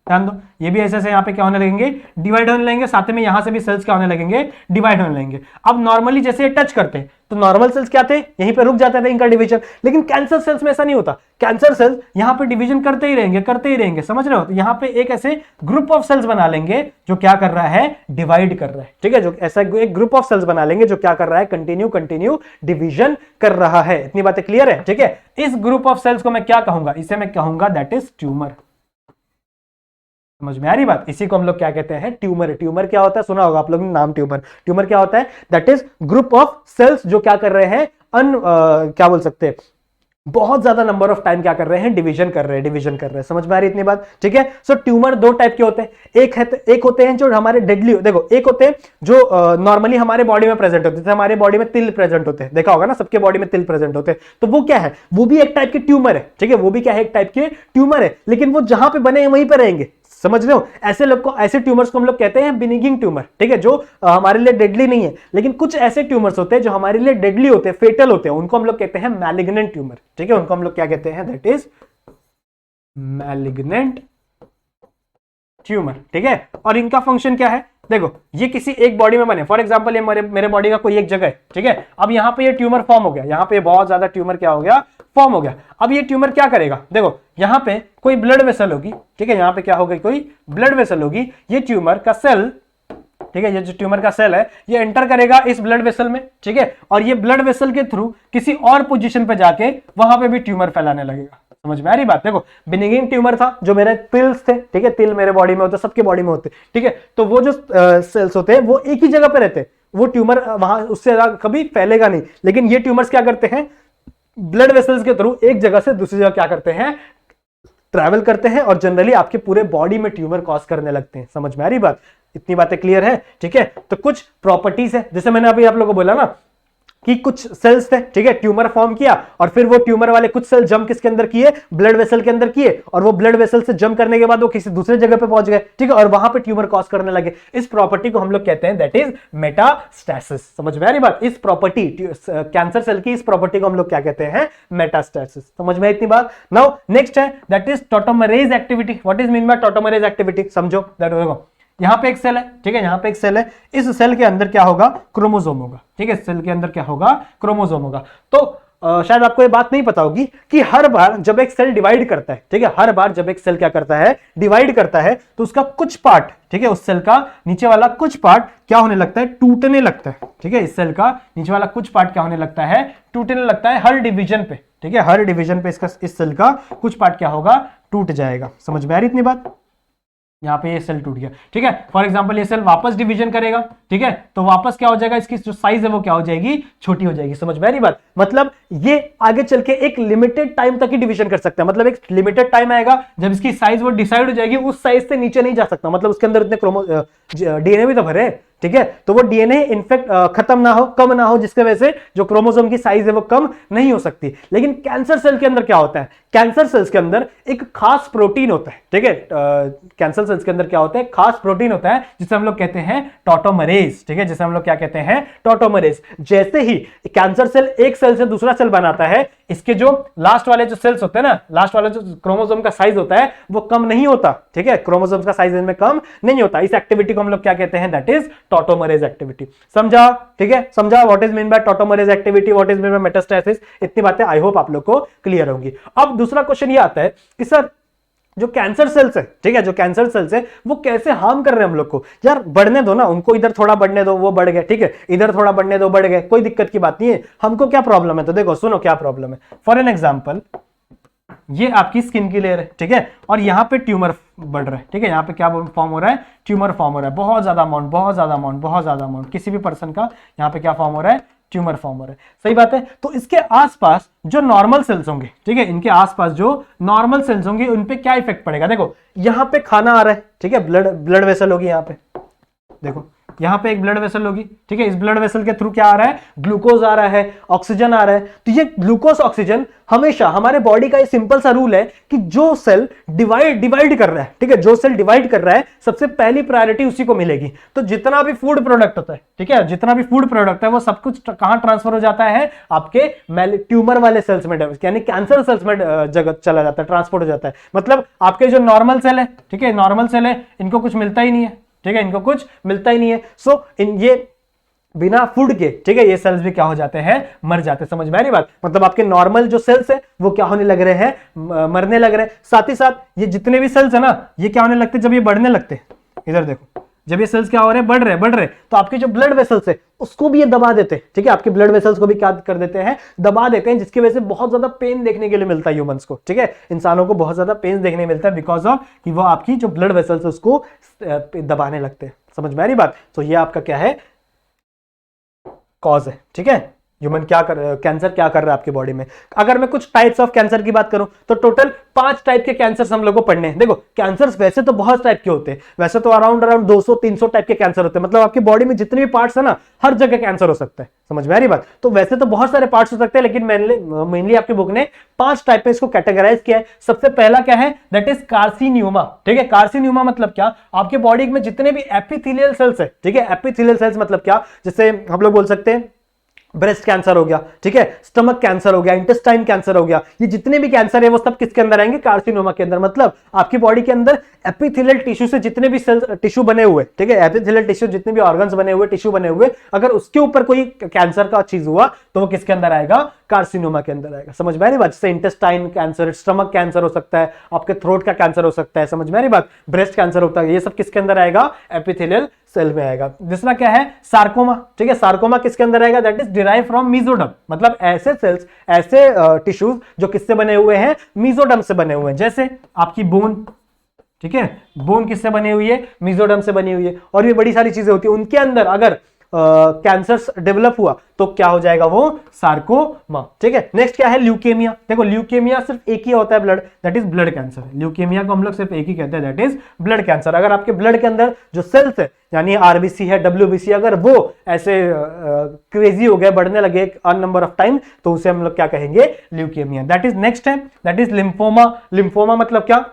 ध्यान दो, ये भी ऐसे ऐसे यहाँ पे क्या होने लगेंगे? डिवाइड होने लगेंगे। साथ में यहाँ से भी सेल्स क्या होने लगेंगे? डिवाइड होने लगेंगे। अब नॉर्मली जैसे ये टच करते हैं तो नॉर्मल सेल्स क्या थे? यहीं पे रुक जाते थे इनका डिवीजन। लेकिन कैंसर सेल्स में ऐसा नहीं होता। कैंसर सेल्स यहाँ पे डिवीजन करते ही रहेंगे, करते ही रहेंगे। समझ रहे हो? तो यहाँ पे एक ऐसे ग्रुप ऑफ सेल्स बना लेंगे जो क्या कर रहा है? डिवाइड कर रहा है। ठीक है, जो ऐसा एक ग्रुप ऑफ सेल्स बना लेंगे जो क्या कर रहा है? कंटिन्यू डिवीजन कर रहा है। इतनी बातें क्लियर है? ठीक है, इस ग्रुप ऑफ सेल्स को मैं क्या कहूंगा? इसे मैं कहूंगा दैट इज ट्यूमर। समझ में आ रही बात? इसी को हम लोग क्या कहते हैं? ट्यूमर। ट्यूमर क्या होता है? सुना होगा आप लोगों ने नाम ट्यूमर। ट्यूमर क्या होता है? That is group of cells जो क्या कर रहे हैं? क्या बोल सकते हैं? बहुत ज्यादा नंबर ऑफ टाइम क्या कर रहे हैं? डिवीजन कर रहे हैं। समझ में आ रही इतनी बात? ठीक है, सो ट्यूमर दो टाइप के होते हैं। एक होते हैं जो हमारे डेडली, देखो एक होते हैं जो नॉर्मली हमारे बॉडी में प्रेजेंट होते हैं। हमारे बॉडी में तिल प्रेजेंट होते हैं, देखा होगा ना, सबके बॉडी में तिल प्रेजेंट होते हैं। तो वो क्या है? वो भी एक टाइप के ट्यूमर है। ठीक है, वो भी क्या है? एक टाइप के ट्यूमर है। लेकिन वो जहां पे बने हैं वहीं पे रहेंगे। समझ रहे हो? ऐसे लोग को, ऐसे ट्यूमर्स को हम लोग कहते हैं बिनिगिंग ट्यूमर। ठीक है, जो हमारे लिए डेडली नहीं है। लेकिन कुछ ऐसे ट्यूमर्स होते हैं जो हमारे लिए डेडली होते हैं, फेटल होते हैं, उनको हम लोग कहते हैं मैलिग्नेंट ट्यूमर। ठीक है, उनको हम लोग क्या कहते हैं? That is malignant tumour. ठीक है, और इनका फंक्शन क्या है? देखो ये किसी एक बॉडी में बने, फॉर एग्जांपल ये मेरे बॉडी का कोई एक जगह है। ठीक है, अब यहाँ पे ये ट्यूमर फॉर्म हो गया, यहाँ पे बहुत ज्यादा ट्यूमर क्या हो गया? फॉर्म हो गया। अब ये ट्यूमर क्या करेगा? देखो यहाँ पे कोई ब्लड वेसल होगी। ठीक है, यहाँ पे क्या होगी? कोई ब्लड वेसल होगी। ये ट्यूमर का सेल, ठीक है, ये जो ट्यूमर का सेल है ये एंटर करेगा इस ब्लड वेसल में। ठीक है, और ये ब्लड वेसल के थ्रू किसी और पोजीशन पे जाके वहां पे भी ट्यूमर फैलाने लगेगा। समझ में आ रही बात? देखो बिनिगिंग ट्यूमर था जो मेरे तिल्स थे। ठीक है, तिल मेरे बॉडी में होते, सबके बॉडी में होते। ठीक है, तो वो जो सेल्स होते हैं वो एक ही जगह पे रहते हैं। वो ट्यूमर वहां उससे कभी फैलेगा नहीं। लेकिन ये ट्यूमर्स क्या करते हैं? ब्लड वेसल्स के थ्रू एक जगह से दूसरी जगह क्या करते हैं? ट्रैवल करते हैं, और जनरली आपके पूरे बॉडी में ट्यूमर कॉज करने लगते हैं। समझ में आ रही बात? इतनी बातें क्लियर है? ठीक है, तो कुछ प्रॉपर्टीज है, जैसे मैंने अभी आप लोगों को बोला ना कि कुछ सेल्स थे। ठीक है, ट्यूमर फॉर्म किया, और फिर वो ट्यूमर वाले कुछ सेल जंप किसके अंदर किए? ब्लड वेसल के अंदर किए, और वो ब्लड वेसल से जंप करने के बाद वो किसी दूसरे जगह पे पहुंच गए। ठीक है, और वहां पे ट्यूमर कॉज करने लगे। इस प्रॉपर्टी को हम लोग कहते हैं दैट इज मेटास्टैसिस। समझ में आ रही बात? इस प्रॉपर्टी, कैंसर सेल की इस प्रॉपर्टी को हम लोग क्या कहते हैं? मेटास्टैसिस। समझ में इतनी बात? नाउ नेक्स्ट है that is tautomerase activity. What is mean by tautomerase activity? समझो, देखो यहां पे एक सेल है। ठीक है, यहां पे एक सेल है। इस सेल के अंदर क्या होगा? क्रोमोसोम होगा। ठीक है, सेल के अंदर क्या होगा? क्रोमोसोम होगा। तो शायद आपको ये बात नहीं पता होगी कि हर बार जब एक सेल डिवाइड करता है, ठीक है, हर बार जब एक सेल क्या करता है, डिवाइड करता है, तो उसका कुछ पार्ट, ठीक है, उस सेल का नीचे वाला कुछ पार्ट क्या होने लगता है, टूटने लगता है, ठीक है, इस सेल का नीचे वाला कुछ पार्ट क्या होने लगता है, टूटने लगता है हर डिवीजन पे, ठीक है, हर डिवीजन पे इसका इस सेल का कुछ पार्ट क्या होगा, टूट जाएगा। समझ में आ रही इतनी बात? यहाँ पे ये सेल टूट गया, ठीक है, फॉर एग्जांपल ये सेल वापस डिवीजन करेगा, ठीक है, तो वापस क्या हो जाएगा, इसकी जो साइज है वो क्या हो जाएगी, छोटी हो जाएगी। समझ में आ रही बात? मतलब ये आगे चल के एक लिमिटेड टाइम तक ही डिवीजन कर सकता है, मतलब एक लिमिटेड टाइम आएगा जब इसकी साइज वो डिसाइड हो जाएगी, उस साइज से नीचे नहीं जा सकता, मतलब उसके अंदर इतने डीएनए भी तो भरे, ठीक है, तो वो डीएनए इनफेक्ट खत्म ना हो, कम ना हो, जिसके वजह से जो क्रोमोसोम की साइज है वो कम नहीं हो सकती। लेकिन कैंसर सेल के अंदर क्या होता है, कैंसर सेल्स के अंदर एक खास प्रोटीन होता है, ठीक है, कैंसर सेल्स के अंदर क्या होता है, खास प्रोटीन होता है जिसे हम लोग कहते हैं टॉटोमरेज, ठीक है, जिसे हम लोग क्या कहते हैं, टॉटोमरेज। जैसे ही कैंसर सेल एक सेल से दूसरा सेल बनाता है, इसके जो लास्ट वाले जो सेल्स होते हैं ना, लास्ट वाले जो क्रोमोसोम का साइज होता है वो कम नहीं होता, ठीक है, क्रोमोसोम का साइज इनमें कम नहीं होता। इस एक्टिविटी को हम लोग क्या कहते हैं, दैट इज टॉटोमरेज एक्टिविटी। समझा? ठीक है, समझा what is mean by tautomerase activity, what is mean by metastasis, इतनी बातें आई होप आप लोग को क्लियर होंगी। अब दूसरा क्वेश्चन ये आता है कि सर जो कैंसर सेल्स है, ठीक है, जो कैंसर सेल्स है वो कैसे हार्म कर रहे हैं हम लोग को, यार बढ़ने दो ना, उनको इधर थोड़ा बढ़ने दो, वो बढ़ गए, ठीक है, इधर थोड़ा बढ़ने दो, बढ़ गए, कोई दिक्कत की बात नहीं है, हमको क्या प्रॉब्लम है, तो देखो सुनो क्या प्रॉब्लम है। फॉर एन एग्जांपल ये आपकी स्किन की लेयर है, ठीक है, और यहाँ पे ट्यूमर बढ़ रहा है, ठीक है, यहाँ पे क्या फॉर्म हो रहा है, ट्यूमर फॉर्म हो रहा है, बहुत ज्यादा अमाउंट, बहुत ज्यादा अमाउंट, बहुत ज्यादा अमाउंट, किसी भी पर्सन का यहाँ पे क्या फॉर्म हो रहा है, ट्यूमर फॉर्म हो रहा है। सही बात है। तो इसके आसपास जो नॉर्मल सेल्स होंगे, ठीक है, इनके आसपास जो नॉर्मल सेल्स होंगे उन पे क्या इफेक्ट पड़ेगा, देखो यहाँ पे खाना आ रहा है, ठीक है, ब्लड वेसल होगी, यहाँ पे देखो, यहाँ पे एक ब्लड वेसल होगी, ठीक है, इस ब्लड वेसल के थ्रू क्या आ रहा है, ग्लूकोज आ रहा है, ऑक्सीजन आ रहा है। तो ये ग्लूकोज ऑक्सीजन हमेशा हमारे बॉडी का एक सिंपल सा रूल है कि जो सेल डिवाइड कर रहा है, ठीक है, जो सेल डिवाइड कर रहा है सबसे पहली प्रायोरिटी उसी को मिलेगी। तो जितना भी फूड प्रोडक्ट होता है, ठीक है, जितना भी फूड प्रोडक्ट है वो सब कुछ कहां ट्रांसफर हो जाता है, आपके ट्यूमर वाले सेल्स में, यानी कैंसर सेल्स में जगत चला जाता है, ट्रांसपोर्ट हो जाता है। मतलब आपके जो नॉर्मल सेल है, ठीक है, नॉर्मल सेल है, इनको कुछ मिलता ही नहीं है, ठीक है, इनको कुछ मिलता ही नहीं है। सो ये बिना फूड के, ठीक है, ये सेल्स भी क्या हो जाते हैं, मर जाते हैं। समझ में आ रही बात? मतलब आपके नॉर्मल जो सेल्स है वो क्या होने लग रहे हैं, मरने लग रहे हैं। साथ ही साथ ये जितने भी सेल्स है ना, ये क्या होने लगते हैं, जब ये बढ़ने लगते हैं, इधर देखो, जब ये सेल्स क्या हो रहे हैं, बढ़ रहे, तो आपके जो ब्लड वेसल्स है उसको भी ये दबा देते हैं, ठीक है, आपके ब्लड वेसल्स को भी क्या कर देते हैं, दबा देते हैं, जिसकी वजह से बहुत ज्यादा पेन देखने के लिए मिलता है ह्यूमंस को, ठीक है, इंसानों को बहुत ज्यादा पेन देखने मिलता है बिकॉज ऑफ कि वो आपकी जो ब्लड वेसल्स है उसको दबाने लगते हैं। समझ में आ रही बात? तो ये आपका क्या है, कॉज है, ठीक है, ह्यूमन कैंसर क्या कर रहा है आपकी बॉडी में। अगर मैं कुछ टाइप्स ऑफ कैंसर की बात करूं तो टोटल 5 टाइप के कैंसर हम लोग को पढ़ने हैं। देखो कैंसर्स वैसे तो बहुत टाइप के होते हैं, वैसे तो अराउंड 200-300 टाइप के कैंसर होते हैं, मतलब आपकी बॉडी में जितने भी पार्ट्स है ना, हर जगह कैंसर हो सकता है। समझ में आ रही बात? तो वैसे तो बहुत सारे पार्ट्स हो सकते हैं, लेकिन मेनली आपकी बुक ने 5 टाइप में इसको कैटेगराइज किया है। सबसे पहला क्या है, दैट इज कार्सिन्यूमा, ठीक है। कार्सिन्यूमा मतलब क्या, आपके बॉडी में जितने भी एपिथेलियल सेल्स है, ठीक है, एपिथेलियल सेल्स मतलब क्या, जैसे हम लोग बोल सकते हैं ब्रेस्ट कैंसर हो गया, ठीक है, स्टमक कैंसर हो गया, इंटेस्टाइन कैंसर हो गया, ये जितने भी कैंसर है वो सब किसके अंदर आएंगे, कार्सिनोमा के अंदर। मतलब आपकी बॉडी के अंदर एपिथेलियल टिश्यू से जितने भी सेल्स टिश्यू बने हुए, ठीक है, एपिथेलियल टिश्यू जितने भी ऑर्गन्स बने हुए, टिश्यू बने हुए, अगर उसके ऊपर कोई कैंसर का चीज हुआ तो वो किसके अंदर आएगा, कार्सिनोमा के अंदर आएगा। समझ में आ रही बात? जैसे इंटेस्टाइन कैंसर, स्टमक कैंसर हो सकता है, आपके थ्रोट का कैंसर हो सकता है। समझ में आ रही बात? ब्रेस्ट कैंसर होता है, ये सब किसके अंदर आएगा, एपिथेलियल सेल में आएगा। दूसरा क्या है, सार्कोमा, ठीक है, सार्कोमा किसके अंदर आएगा, that is derive from mesoderm, मतलब ऐसे सेल्स, ऐसे टिश्यूज जो किससे बने हुए हैं, मीजोडर्म से बने हुए हैं। जैसे आपकी बोन, ठीक है, बोन किससे बनी हुई है, मीजोडर्म से बनी हुई है। और भी बड़ी सारी चीजें होती है, उनके अंदर अगर कैंसर डेवलप हुआ तो क्या हो जाएगा, वो सार्कोमा, ठीक है। नेक्स्ट क्या है, ल्यूकेमिया। देखो ल्यूकेमिया सिर्फ एक ही होता है blood, that is blood cancer. Leukaemia को हम लोग सिर्फ एक ही कहते हैं, दैट इज ब्लड कैंसर। अगर आपके ब्लड के अंदर जो सेल्स है, यानी आरबीसी है, डब्ल्यूबीसी, अगर वो ऐसे क्रेजी हो गए, बढ़ने लगे अन नंबर ऑफ टाइम, तो उसे हम लोग क्या कहेंगे, ल्यूकेमिया। दैट इज नेक्स्ट है, दैट इज लिम्फोमा। लिम्फोमा मतलब क्या,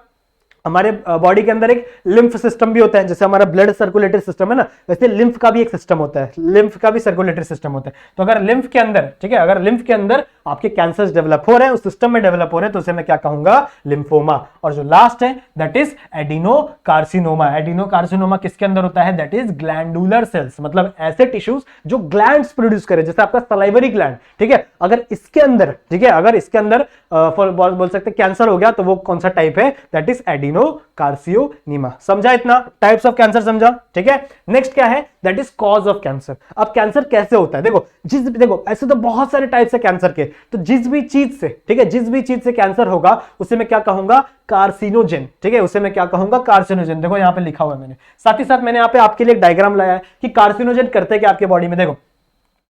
हमारे बॉडी के अंदर एक लिम्फ सिस्टम भी होता है, जैसे हमारा ब्लड सर्कुलेटरी सिस्टम है ना, वैसे लिम्फ का भी एक सिस्टम होता है, लिम्फ का भी सर्कुलेटरी सिस्टम होता है। तो अगर लिम्फ के अंदर, ठीक है, अगर लिम्फ के अंदर आपके कैंसर डेवलप हो रहे हैं, उस सिस्टम में डेवलप हो रहे हैं, तो उसे मैं क्या कहूंगा, लिम्फोमा। और जो लास्ट है दैट इज एडिनोकार्सिनोमा। एडिनोकार्सिनोमा किसके अंदर होता है, दैट इज ग्लैंडुलर सेल्स, मतलब ऐसे टिश्यूज जो ग्लैंड्स प्रोड्यूस करे, जैसे आपका सलाइवरी ग्लैंड, ठीक है। अगर इसके अंदर, ठीक है, अगर इसके अंदर बोल सकते हैं कैंसर हो गया, तो वो कौन सा टाइप है, दैट इज एडिनोकार्सिनोमा। समझा इतना, टाइप्स ऑफ कैंसर समझा, ठीक है। नेक्स्ट क्या है, that is cause of cancer. अब कैंसर कैसे होता है, देखो ऐसे तो बहुत सारे टाइप्स है कैंसर के, तो जिस भी चीज से, ठीक है, जिस भी चीज से कैंसर होगा उसे मैं क्या कहूंगा, कार्सिनोजेन, ठीक है, उसे मैं क्या कहूंगा, कार्सिनोजेन। देखो यहां पे लिखा हुआ है मैंने, साथ ही साथ मैंने यहां पे आपके लिए एक डायग्राम लाया है कि कार्सिनोजेन करते क्या आपके बॉडी में। देखो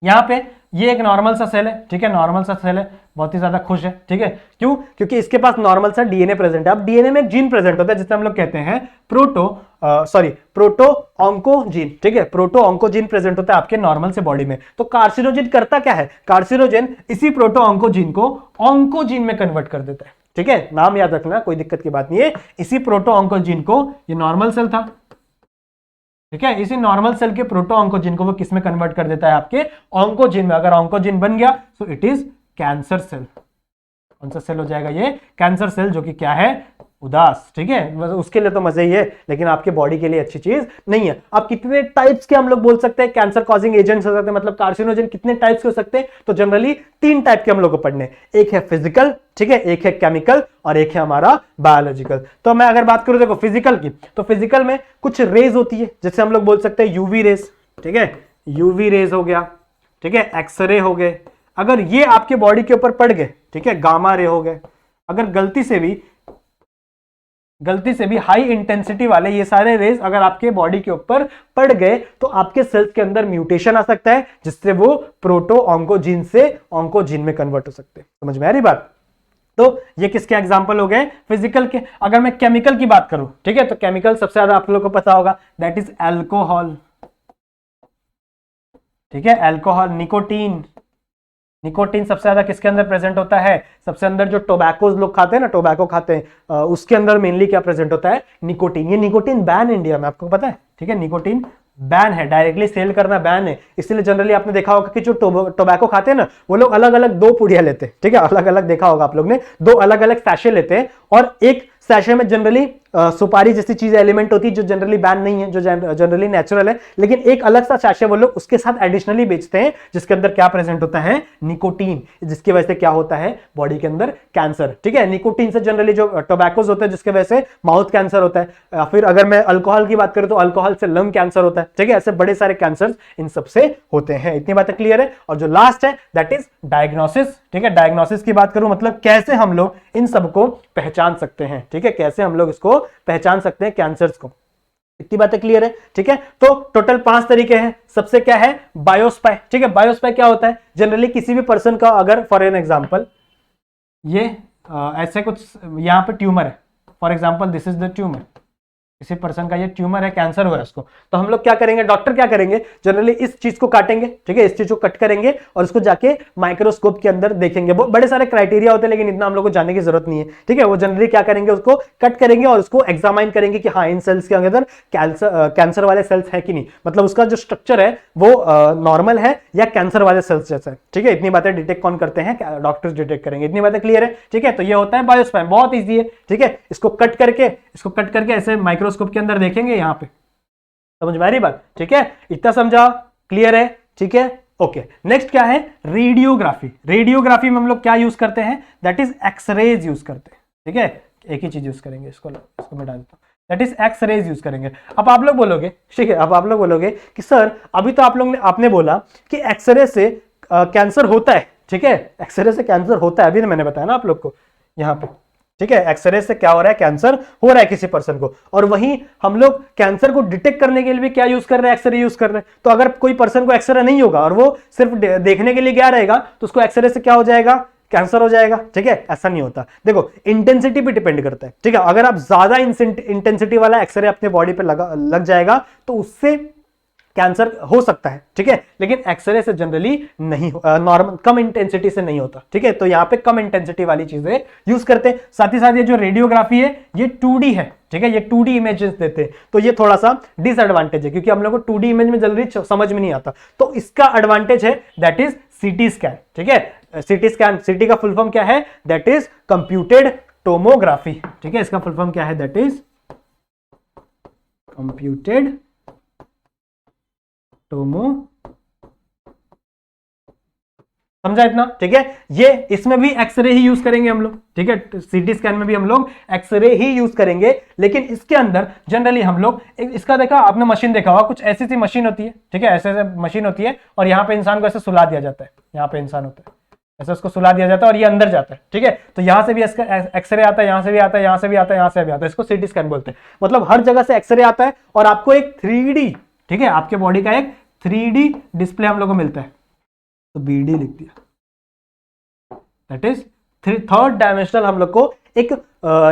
यहां पे ये एक नॉर्मल सा सेल है, ठीक है, नॉर्मल सा सेल है, बहुत ही ज्यादा खुश है, ठीक है, क्यों, क्योंकि इसके पास नॉर्मल सा डीएनए प्रेजेंट है। अब डीएनए में एक जीन प्रेजेंट होता है जिसे हम लोग कहते हैं प्रोटो ऑन्कोजीन, ठीक है, प्रोटो ऑन्कोजीन प्रेजेंट होता है आपके नॉर्मल से बॉडी में। तो कार्सिनोजेन करता क्या है, कार्सिनोजेन इसी प्रोटो ऑन्कोजीन को ऑन्कोजीन में कन्वर्ट कर देता है, ठीक है, नाम याद रखना, कोई दिक्कत की बात नहीं है। इसी प्रोटो ऑन्कोजीन को, ये नॉर्मल सेल था, ठीक है, इसी नॉर्मल सेल के प्रोटो ऑन्कोजीन को वो किस में कन्वर्ट कर देता है, आपके ऑन्कोजीन में। अगर ऑन्कोजीन बन गया तो इट इज कैंसर सेल। कौन सा सेल हो जाएगा, ये कैंसर सेल, जो कि क्या है, उदास, ठीक है। उसके लिए तो मजे ही है, लेकिन आपके बॉडी के लिए अच्छी चीज नहीं है। अब कितने टाइप्स के हम लोग बोल सकते हैं कैंसर कॉजिंग एजेंट्स हो सकते हैं, मतलब कार्सिनोजन कितने टाइप्स के हो सकते हैं, तो जनरली 3 टाइप के हम लोग को पढ़ने, एक है फिजिकल, ठीक है, एक है केमिकल और एक है हमारा बायोलॉजिकल। तो मैं अगर बात करूं देखो फिजिकल की, तो फिजिकल में कुछ रेज होती है, जैसे हम लोग बोल सकते हैं यूवी रेज, ठीक है, यूवी रेज हो गया, ठीक है, एक्सरे हो गए। अगर ये आपके बॉडी के ऊपर पड़ गए, ठीक है, गामा रे हो गए। अगर गलती से भी हाई इंटेंसिटी वाले ये सारे रेज अगर आपके बॉडी के ऊपर पड़ गए, तो आपके सेल्स के अंदर म्यूटेशन आ सकता है, जिससे वो प्रोटो ऑन्कोजीन से ऑन्कोजीन में कन्वर्ट हो सकते हैं। समझ में आ रही बात। तो ये किसके एग्जांपल हो गए, फिजिकल के। अगर मैं केमिकल की बात करूं, ठीक है, तो केमिकल सबसे ज्यादा आप लोगों को पता होगा, दैट इज एल्कोहल, ठीक है, एल्कोहल, निकोटीन। निकोटीन सबसे ज्यादा किसके अंदर प्रेजेंट होता है, सबसे अंदर जो टोबैको लोग खाते हैं ना, टोबैको खाते हैं, उसके अंदर मेनली क्या प्रेजेंट होता है, निकोटीन। ये निकोटीन बैन इंडिया में, आपको पता है, ठीक है, निकोटीन बैन है, डायरेक्टली सेल करना बैन है। इसलिए जनरली आपने देखा होगा कि जो टोबैको खाते हैं ना, वो लोग अलग अलग 2 पुड़िया लेते हैं, ठीक है, अलग अलग देखा होगा आप लोग ने, 2 अलग अलग सैशे लेते हैं, और एक सैशे में जनरली सुपारी जैसी चीज एलिमेंट होती है जो जनरली बैन नहीं है, जो जनरली नेचुरल है, लेकिन एक अलग सा सैशे वो लोग उसके साथ एडिशनली बेचते हैं, जिसके अंदर क्या प्रेजेंट होता है, निकोटीन, जिसकी वजह से क्या होता है बॉडी के अंदर कैंसर, ठीक है। निकोटीन से जनरली जो टोबैकोस होते हैं, जिसकी वजह से माउथ कैंसर होता है। फिर अगर मैं अल्कोहल की बात करूं तो अल्कोहल से लंग कैंसर होता है, ठीक है, ऐसे बड़े सारे कैंसर इन सबसे होते हैं। इतनी बातें क्लियर है। और जो लास्ट है दैट इज डायग्नोसिस, ठीक है, डायग्नोसिस की बात करूं मतलब कैसे हम लोग इन सबको पहचान सकते हैं, ठीक है, कैसे हम लोग इसको पहचान सकते हैं कैंसर्स को। इतनी बातें क्लियर है, ठीक है। तो टोटल 5 तरीके हैं। सबसे क्या है, बायोस्पाई, ठीक है। बायोस्पाई क्या होता है, जनरली किसी भी पर्सन का अगर फॉर एन एग्जांपल ये ऐसे कुछ यहां पे ट्यूमर है, for example this is the tumour, किसी पर्सन का ये ट्यूमर है, कैंसर हुआ है उसको, तो हम लोग क्या करेंगे, डॉक्टर क्या करेंगे, जनरली इस चीज को काटेंगे, ठीक है, इस चीज को कट करेंगे और उसको जाके माइक्रोस्कोप के अंदर देखेंगे। बहुत बड़े सारे क्राइटेरिया होते हैं, लेकिन इतना हम लोग को जानने की जरूरत नहीं है, ठीक है। वो जनरली क्या करेंगे, उसको कट करेंगे और उसको एग्जामाइन करेंगे कि हाँ इन सेल्स के अंदर कैंसर वाले सेल्स है कि नहीं, मतलब उसका जो स्ट्रक्चर है वो नॉर्मल है या कैंसर वाले सेल्स जैसा है, ठीक है। इतनी बातें डिटेक्ट कौन करते हैं, डॉक्टर्स डिटेक्ट करेंगे। इतनी बातें क्लियर है, ठीक है। तो ये होता है बायोस्पाई, बहुत ईजी है, ठीक है। इसको कट करके ऐसे माइक्रोस्कोप के अंदर देखेंगे, यहां पे समझ में आ रही बात, ठीक है। इतना समझा, क्लियर है, ठीक है, ओके। नेक्स्ट क्या है, रेडियोग्राफी। रेडियोग्राफी में हम लोग क्या यूज करते हैं, दैट इज एक्सरेज यूज करते हैं, ठीक है। एक ही चीज यूज करेंगे, इसको मैं डाल देता हूं, दैट इज एक्सरेज यूज करेंगे। अब आप लोग बोलोगे, ठीक है, अब आप लोग बोलोगे कि सर अभी तो आपने बोला कि एक्सरे से कैंसर होता है, ठीक है, एक्सरे से कैंसर होता है, अभी मैंने बताया ना आप लोग को यहां पे, ठीक है, एक्सरे से क्या हो रहा है, कैंसर हो रहा है किसी पर्सन को। और वहीं हम लोग कैंसर को डिटेक्ट करने के लिए भी क्या यूज कर रहे हैं, एक्सरे यूज कर रहे हैं। तो अगर कोई पर्सन को एक्सरे नहीं होगा और वो सिर्फ देखने के लिए गया रहेगा, तो उसको एक्सरे से क्या हो जाएगा, कैंसर हो जाएगा, ठीक है। ऐसा नहीं होता, देखो इंटेंसिटी पे डिपेंड करता है, ठीक है। अगर आप ज्यादा इंटेंसिटी वाला एक्सरे अपने बॉडी पे लग जाएगा तो उससे कैंसर हो सकता है, ठीक है, लेकिन एक्सरे से जनरली नहीं, नॉर्मल कम इंटेंसिटी से नहीं होता, ठीक है। तो यहाँ पे कम इंटेंसिटी वाली चीजें यूज करते हैं। साथ ही साथ ये जो रेडियोग्राफी है ये 2D है, ठीक है, ये 2D इमेजेस देते हैं, तो ये थोड़ा सा डिसएडवांटेज है, क्योंकि हम लोग को 2D इमेज में जल्दी समझ में नहीं आता। तो इसका एडवांटेज है दैट इज सीटी स्कैन, ठीक है। सीटी स्कैन, सीटी का फुल फॉर्म क्या है? दैट इज कंप्यूटेड टोमोग्राफी, ठीक है। इसका फुल फॉर्म क्या है? दैट इज कंप्यूटेड टोमो, समझा इतना, ठीक है। ये इसमें भी एक्सरे ही यूज करेंगे हम लोग, ठीक है। सीटी स्कैन में भी हम लोग एक्सरे ही यूज करेंगे, लेकिन इसके अंदर जनरली हम लोग इसका देखा आपने मशीन देखा होगा, कुछ ऐसी सी मशीन होती है, ठीक है, ऐसे मशीन होती है और यहाँ पे इंसान को ऐसे सुला दिया जाता है, यहाँ पे इंसान होता है ऐसे, उसको सुला दिया जाता है और ये अंदर जाता है, ठीक है। तो यहाँ से भी इसका एक्सरे आता है, यहाँ से भी आता है, यहाँ से भी आता है, यहाँ से भी आता है, इसको सीटी स्कैन बोलते हैं। मतलब हर जगह से एक्सरे आता है और आपको एक 3D, ठीक है, आपके बॉडी का एक 3D डिस्प्ले हम लोग को मिलता है, तो BD लिख दिया, दैट इज थर्ड डायमेंशनल हम लोग को एक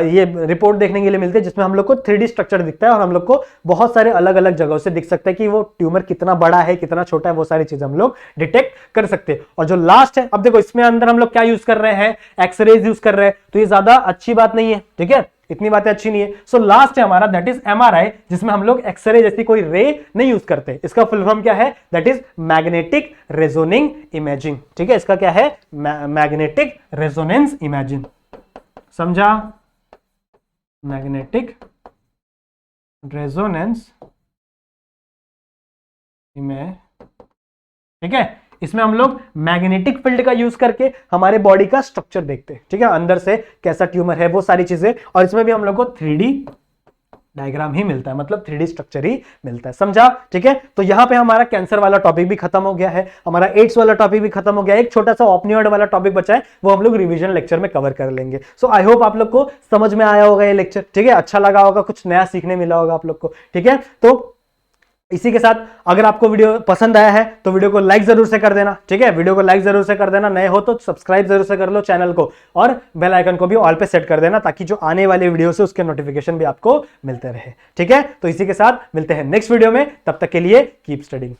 ये रिपोर्ट देखने के लिए मिलती है, जिसमें हम लोग को 3D स्ट्रक्चर दिखता है और हम लोग को बहुत सारे अलग अलग जगहों से दिख सकता है कि वो ट्यूमर कितना बड़ा है, कितना छोटा है, वो सारी चीजें हम लोग डिटेक्ट कर सकते हैं। और जो लास्ट है, अब देखो इसमें अंदर हम लोग क्या यूज कर रहे हैं? एक्सरेज यूज कर रहे हैं, तो ये ज्यादा अच्छी बात नहीं है, ठीक है, इतनी बातें अच्छी नहीं है। सो लास्ट है हमारा दैट इज MRI, जिसमें हम लोग एक्सरे जैसी कोई रे नहीं यूज करते। इसका फुल फॉर्म क्या है? दैट इज मैग्नेटिक रेजोनिंग इमेजिंग, ठीक है। इसका क्या है? मैग्नेटिक रेजोनेंस इमेजिंग, समझा? मैग्नेटिक रेजोनेंस इमेज, ठीक है। इसमें हम लोग मैग्नेटिक फील्ड का यूज करके हमारे बॉडी का स्ट्रक्चर देखते हैं, ठीक है, अंदर से कैसा ट्यूमर है, वो सारी चीजें। और इसमें भी हम लोग को 3D डायग्राम ही मिलता है, मतलब 3D स्ट्रक्चर ही मिलता है, समझा, ठीक है। तो यहां पे हमारा कैंसर वाला टॉपिक भी खत्म हो गया है, हमारा एड्स वाला टॉपिक भी खत्म हो गया है। एक छोटा सा ओपनियॉइड वाला टॉपिक बचा है, वो हम लोग रिवीजन लेक्चर में कवर कर लेंगे। सो आई होप आप लोग को समझ में आया होगा ये लेक्चर, ठीक है, अच्छा लगा होगा, कुछ नया सीखने मिला होगा आप लोग को, ठीक है। तो इसी के साथ अगर आपको वीडियो पसंद आया है तो वीडियो को लाइक जरूर से कर देना, ठीक है, वीडियो को लाइक जरूर से कर देना। नए हो तो सब्सक्राइब जरूर से कर लो चैनल को, और बेल आइकन को भी ऑल पे सेट कर देना, ताकि जो आने वाले वीडियो से उसके नोटिफिकेशन भी आपको मिलते रहे, ठीक है। तो इसी के साथ मिलते हैं नेक्स्ट वीडियो में, तब तक के लिए कीप स्टडीइंग।